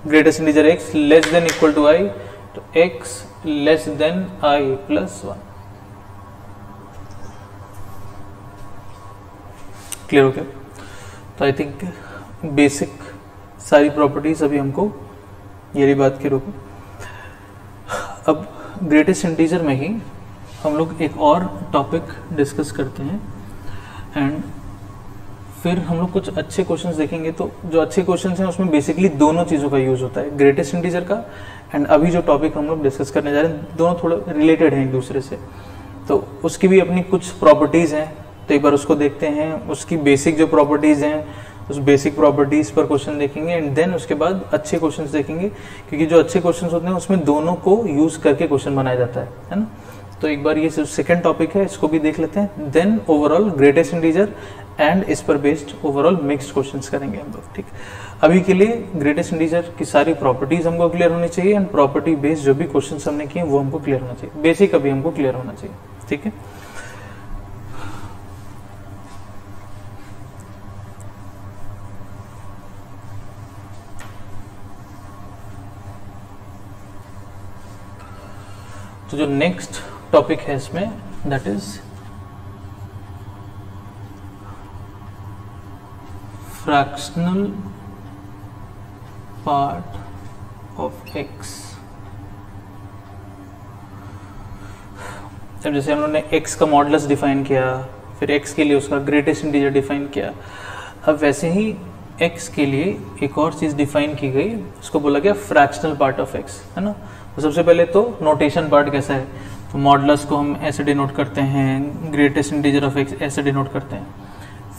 greatest integer x less than equal to i, तो x less than i plus 1। Clear हो गया? तो आई थिंक बेसिक सारी प्रॉपर्टीज अभी हमको ये बात के रोको। अब ग्रेटेस्ट इंटीजर में ही हम लोग एक और टॉपिक डिस्कस करते हैं एंड फिर हम लोग कुछ अच्छे क्वेश्चंस देखेंगे। तो जो अच्छे क्वेश्चंस हैं उसमें बेसिकली दोनों चीज़ों का यूज होता है, ग्रेटेस्ट इंटीजर का एंड अभी जो टॉपिक हम लोग डिस्कस करने जा रहे हैं, दोनों थोड़ा रिलेटेड हैं एक दूसरे से, तो उसकी भी अपनी कुछ प्रॉपर्टीज़ हैं, तो एक बार उसको देखते हैं। उसकी बेसिक जो प्रॉपर्टीज़ हैं उस बेसिक प्रॉपर्टीज़ पर क्वेश्चन देखेंगे एंड देन उसके बाद अच्छे क्वेश्चंस देखेंगे, क्योंकि जो अच्छे क्वेश्चंस होते हैं उसमें दोनों को यूज करके क्वेश्चन बनाया जाता है ना। तो एक बार ये सेकंड टॉपिक है, इसको भी देख लेते हैं, then overall greatest integer and इस पर बेस्ड ओवरऑल मिक्स्ड क्वेश्चंस करेंगे हम लोग। ठीक, अभी के लिए ग्रेटेस्ट इंटीजर की सारी प्रॉपर्टीज हमको क्लियर होनी चाहिए एंड प्रॉपर्टी बेस्ड जो भी क्वेश्चंस हमने किए वो हमको क्लियर होना चाहिए, बेसिक अभी हमको क्लियर होना चाहिए। ठीक है, तो जो नेक्स्ट टॉपिक है इसमें that is fractional part of x। अब जैसे हम लोगों ने x का मॉडुलस डिफाइन किया, फिर x के लिए उसका ग्रेटेस्ट इंटीजर डिफाइन किया, अब वैसे ही x के लिए एक और चीज डिफाइन की गई, उसको बोला गया फ्रैक्शनल पार्ट ऑफ x, है ना। तो सबसे पहले तो नोटेशन पार्ट कैसा है, तो मॉडुलस को हम ऐसे डिनोट करते हैं, ग्रेटेस्ट इंटीजर ऑफ x ऐसे डिनोट करते हैं।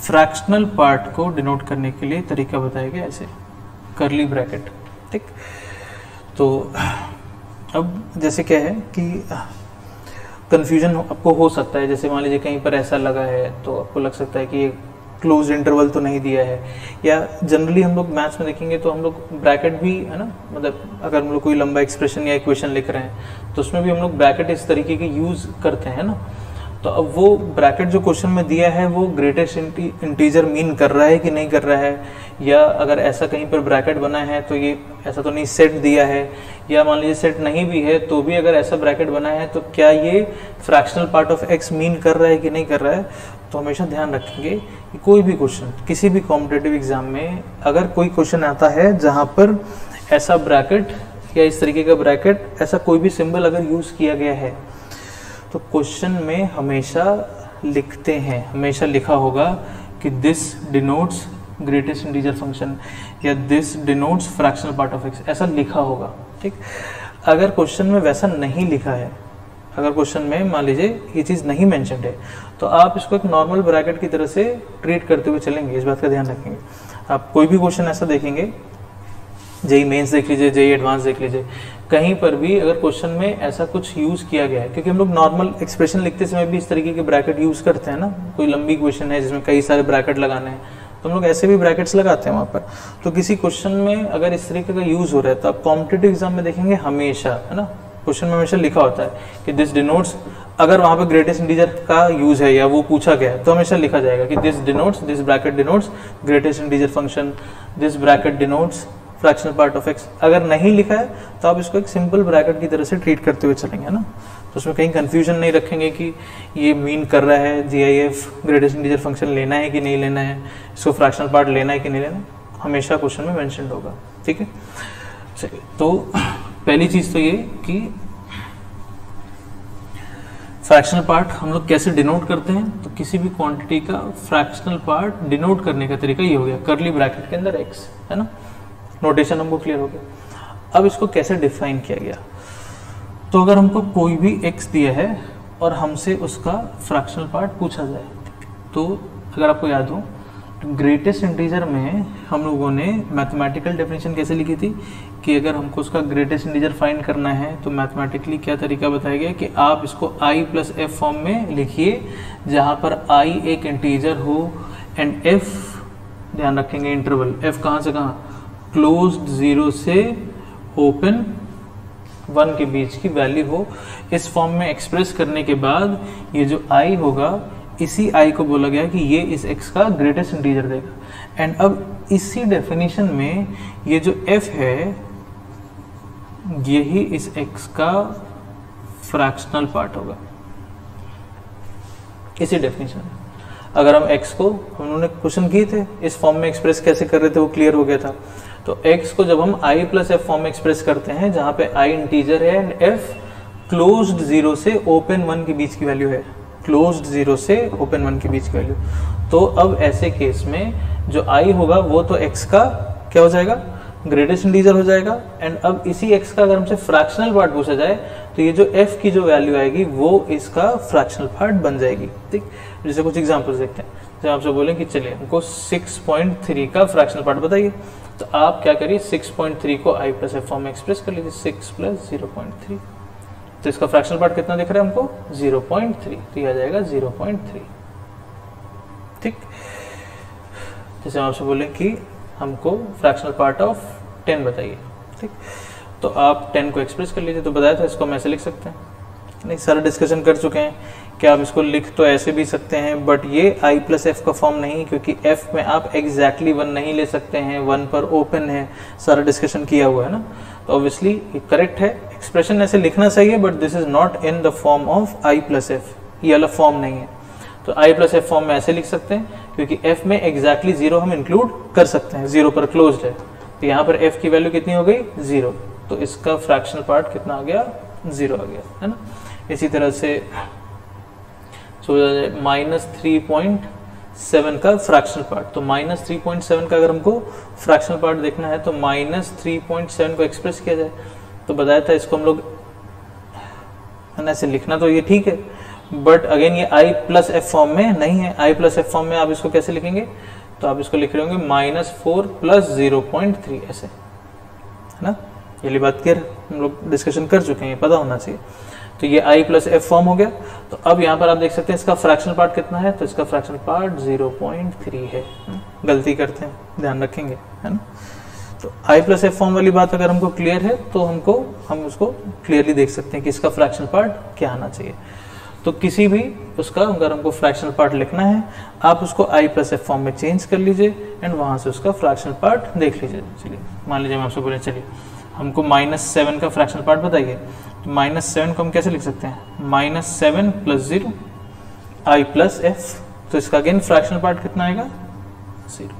फ्रैक्शनल पार्ट को डिनोट करने के लिए तरीका बताया गया ऐसे, करली ब्रैकेट। ठीक, तो अब जैसे क्या है कि कंफ्यूजन आपको हो सकता है, जैसे मान लीजिए कहीं पर ऐसा लगा है तो आपको लग सकता है कि ये क्लोज इंटरवल तो नहीं दिया है, या जनरली हम लोग मैथ्स में देखेंगे तो हम लोग ब्रैकेट भी, है ना, मतलब अगर हम लोग कोई लंबा एक्सप्रेशन या इक्वेशन लिख रहे हैं तो उसमें भी हम लोग ब्रैकेट इस तरीके के यूज करते हैं ना। तो अब वो ब्रैकेट जो क्वेश्चन में दिया है वो ग्रेटेस्ट इंटीजर मीन कर रहा है कि नहीं कर रहा है, या अगर ऐसा कहीं पर ब्रैकेट बना है तो ये ऐसा तो नहीं सेट दिया है, या मान लीजिए सेट नहीं भी है तो भी अगर ऐसा ब्रैकेट बना है तो क्या ये fractional part of x mean कर रहा है कि नहीं कर रहा है। तो हमेशा ध्यान रखेंगे कि कोई भी क्वेश्चन किसी भी कॉम्पिटिटिव एग्जाम में अगर कोई क्वेश्चन आता है जहाँ पर ऐसा ब्रैकेट या इस तरीके का ब्रैकेट, ऐसा कोई भी सिंबल अगर यूज किया गया है तो क्वेश्चन में हमेशा लिखते हैं, हमेशा लिखा होगा कि this denotes greatest integer function या this denotes fractional part of x, ऐसा लिखा होगा। ठीक, अगर क्वेश्चन में वैसा नहीं लिखा है, अगर क्वेश्चन में मान लीजिए ये चीज़ नहीं मेंशन्ड है, तो आप इसको एक नॉर्मल ब्रैकेट की तरह से ट्रीट करते हुए चलेंगे, इस बात का ध्यान रखेंगे। आप कोई भी क्वेश्चन ऐसा देखेंगे, जेई मेंस देख लीजिए, जेई एडवांस देख लीजिए, कहीं पर भी अगर क्वेश्चन में ऐसा कुछ यूज किया गया है, क्योंकि हम लोग नॉर्मल एक्सप्रेशन लिखते समय भी इस तरीके के ब्रैकेट यूज करते हैं ना, कोई लंबी क्वेश्चन है जिसमें कई सारे ब्रैकेट लगाने हैं तो हम लोग ऐसे भी ब्रैकेट्स लगाते हैं वहाँ पर। तो किसी क्वेश्चन में अगर इस तरीके का यूज हो रहा है तो आप कॉम्पिटिटिव एग्जाम में देखेंगे हमेशा, है ना, क्वेश्चन में हमेशा लिखा होता है कि दिस डिनोट्स, अगर वहाँ पे ग्रेटेस्ट इंटीजर का यूज है या वो पूछा गया है तो हमेशा लिखा जाएगा कि this denotes, this bracket denotes greatest integer function, this bracket denotes fractional part of x. अगर नहीं लिखा है तो आप इसको एक सिंपल ब्रैकेट की तरह से ट्रीट करते हुए चलेंगे ना, तो उसमें कहीं कंफ्यूजन नहीं रखेंगे कि ये मीन कर रहा है जीआईएफ ग्रेटेस्ट इंटीजर फंक्शन लेना है कि नहीं लेना है, इसको फ्रैक्शनल पार्ट लेना है कि नहीं लेना है, हमेशा क्वेश्चन में मेंशन होगा। ठीक है, चलिए, तो पहली चीज तो ये कि फ्रैक्शनल पार्ट हम लोग कैसे डिनोट करते हैं, तो किसी भी क्वांटिटी का फ्रैक्शनल पार्ट डिनोट करने का तरीका ये हो गया, करली ब्रैकेट के अंदर एक्स, है ना, नोटेशन हमको क्लियर हो गया। अब इसको कैसे डिफाइन किया गया, तो अगर हमको कोई भी x दिया है और हमसे उसका फ्रैक्शनल पार्ट पूछा जाए, तो अगर आपको याद हो ग्रेटेस्ट इंटीजर में हम लोगों ने मैथमेटिकल डेफिनेशन कैसे लिखी थी कि अगर हमको उसका ग्रेटेस्ट इंटीजर फाइंड करना है तो मैथमेटिकली क्या तरीका बताया गया कि आप इसको i + f फॉर्म में लिखिए, जहां पर i एक इंटीजर हो एंड f, ध्यान रखेंगे इंटरवल, f कहां से कहां, क्लोज्ड 0 से ओपन 1 के बीच की वैल्यू हो। इस फॉर्म में एक्सप्रेस करने के बाद ये जो i होगा, इसी i को बोला गया कि ये इस x का ग्रेटेस्ट इंटीजर देगा। एंड अब इसी डेफिनेशन में ये जो f है यही इस x का फ्रैक्शनल पार्ट होगा, इसी डेफिनेशन में। अगर हम x को, हम उन्होंने क्वेश्चन किए थे इस फॉर्म में एक्सप्रेस कैसे कर रहे थे, वो क्लियर हो गया था। तो x को जब हम i + f फॉर्म में एक्सप्रेस करते हैं जहां पे i इंटीजर है एंड f क्लोज्ड 0 से ओपन 1 के बीच की वैल्यू है, क्लोज्ड 0 से ओपन 1 के बीच की वैल्यू, तो अब ऐसे केस में जो i होगा वो तो x का क्या हो जाएगा, ग्रेटेस्ट इंटीजर हो जाएगा। एंड अब इसी x का अगर हमसे फ्रैक्शनल पार्ट पूछा जाए तो ये जो f की जो वैल्यू आएगी वो इसका फ्रैक्शनल पार्ट बन जाएगी। ठीक, जैसे कुछ एग्जांपल्स देखते हैं। जब आपसे बोलें कि चलिए हमको 6.3 का फ्रैक्शनल पार्ट बताइए, तो आप क्या करिए 6.3 को i + f फॉर्म में एक्सप्रेस कर लीजिए, 6 + 0.3, तो इसका फ्रैक्शनल पार्ट कितना दिख रहा है हमको, 0.3, तो यह आ जाएगा 0.3। ठीक, जैसे हम आपसे बोलें कि हमको फ्रैक्शनल पार्ट ऑफ 10 बताइए, ठीक, तो आप 10 को एक्सप्रेस कर लीजिए। तो बताया था इसको हम ऐसे लिख सकते हैं, नहीं सारा डिस्कशन कर चुके हैं कि आप इसको लिख तो ऐसे भी सकते हैं, बट ये i + f का फॉर्म नहीं, क्योंकि f में आप एग्जैक्टली 1 नहीं ले सकते हैं, 1 पर ओपन है, सारा डिस्कशन किया हुआ है ना। तो ऑब्वियसली ये करेक्ट है, एक्सप्रेशन ऐसे लिखना सही है, but this is not in the form of i + f, ये वाला फॉर्म नहीं है। तो i + f फॉर्म में ऐसे लिख सकते हैं क्योंकि f में एग्जैक्टली 0 हम इंक्लूड कर सकते हैं, 0 पर क्लोज्ड है, तो यहाँ पर f की वैल्यू कितनी हो गई, 0, तो इसका फ्रैक्शनल पार्ट कितना आ गया, 0 आ गया, है ना। इसी तरह से -3.7 का फ्रैक्शनल पार्ट, तो -3.7 का अगर हमको फ्रैक्शनल पार्ट देखना है तो -3.7 को एक्सप्रेस किया जाए, तो बताया था इसको हम लोग ऐसे लिखना, तो ये ठीक है, बट अगेन ये i + f फॉर्म में नहीं है। i + f फॉर्म में आप इसको कैसे लिखेंगे, तो आप इसको लिख रहे होंगे -4 + 0.3 ऐसे, है ना, ये बात क्लियर, हम लोग डिस्कशन कर चुके हैं, ये पता होना चाहिए। तो ये i + f फॉर्म हो गया। तो अब यहाँ पर आप देख सकते हैं इसका फ्रैक्शनल पार्ट कितना है, तो इसका फ्रैक्शनल पार्ट 0.3 है। गलती करते हैं, ध्यान रखेंगे, है ना। तो i + f फॉर्म वाली बात अगर हमको क्लियर है तो हम उसको क्लियरली देख सकते हैं कि इसका फ्रैक्शनल पार्ट क्या आना चाहिए। तो किसी भी उसका अगर हमको फ्रैक्शनल पार्ट लिखना है, आप उसको i + f फॉर्म में चेंज कर लीजिए एंड वहां से उसका फ्रैक्शनल पार्ट देख लीजिए। चलिए मान लीजिए हम आपसे बोले चलिए हमको -7 का फ्रैक्शनल पार्ट बताइए, तो -7 को हम कैसे लिख सकते हैं, -7 + 0 i + f, तो इसका अगेन फ्रैक्शनल पार्ट कितना आएगा, 0।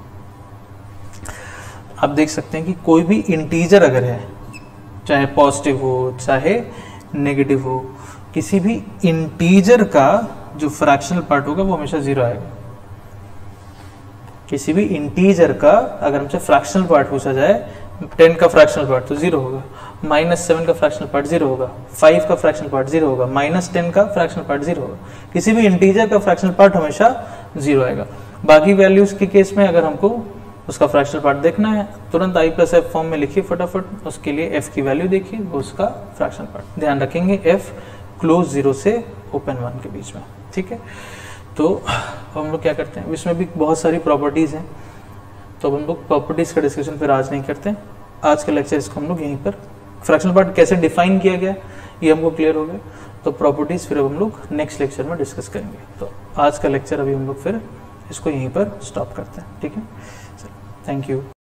आप देख सकते हैं कि कोई भी इंटीजर अगर है, चाहे पॉजिटिव हो चाहे नेगेटिव हो, किसी भी इंटीजर का जो फ्रैक्शनल पार्ट होगा वो हमेशा 0 आएगा। किसी भी इंटीजर का अगर हमसे फ्रैक्शनल पार्ट पूछा जाए, 10 का फ्रैक्शनल पार्ट तो 0 होगा, -7 का फ्रैक्शनल पार्ट 0 होगा, 5 का फ्रैक्शनल पार्ट 0 होगा, -10 का फ्रैक्शनल पार्ट 0 होगा। किसी भी इंटीजर का फ्रैक्शनल पार्ट हमेशा 0 आएगा। बाकी वैल्यूज के केस में अगर हमको उसका फ्रैक्शनल पार्ट देखना है, तुरंत आई प्लस एफ फॉर्म में लिखिए फटाफट, उसके लिए एफ की वैल्यू देखिए, वो उसका फ्रैक्शनल पार्ट। ध्यान रखेंगे एफ क्लोज 0 से ओपन 1 के बीच में, ठीक है। तो हम लोग क्या करते हैं, इसमें भी बहुत सारी प्रॉपर्टीज़ हैं, तो अब हम लोग प्रॉपर्टीज़ का डिस्कशन फिर आज नहीं करते। आज का लेक्चर इसको हम लोग यहीं पर, फ्रैक्शनल पार्ट कैसे डिफाइन किया गया ये हमको क्लियर हो गया, तो प्रॉपर्टीज़ फिर अब हम लोग नेक्स्ट लेक्चर में डिस्कस करेंगे। तो आज का लेक्चर अभी हम लोग फिर इसको यहीं पर स्टॉप करते हैं, ठीक है। Thank you.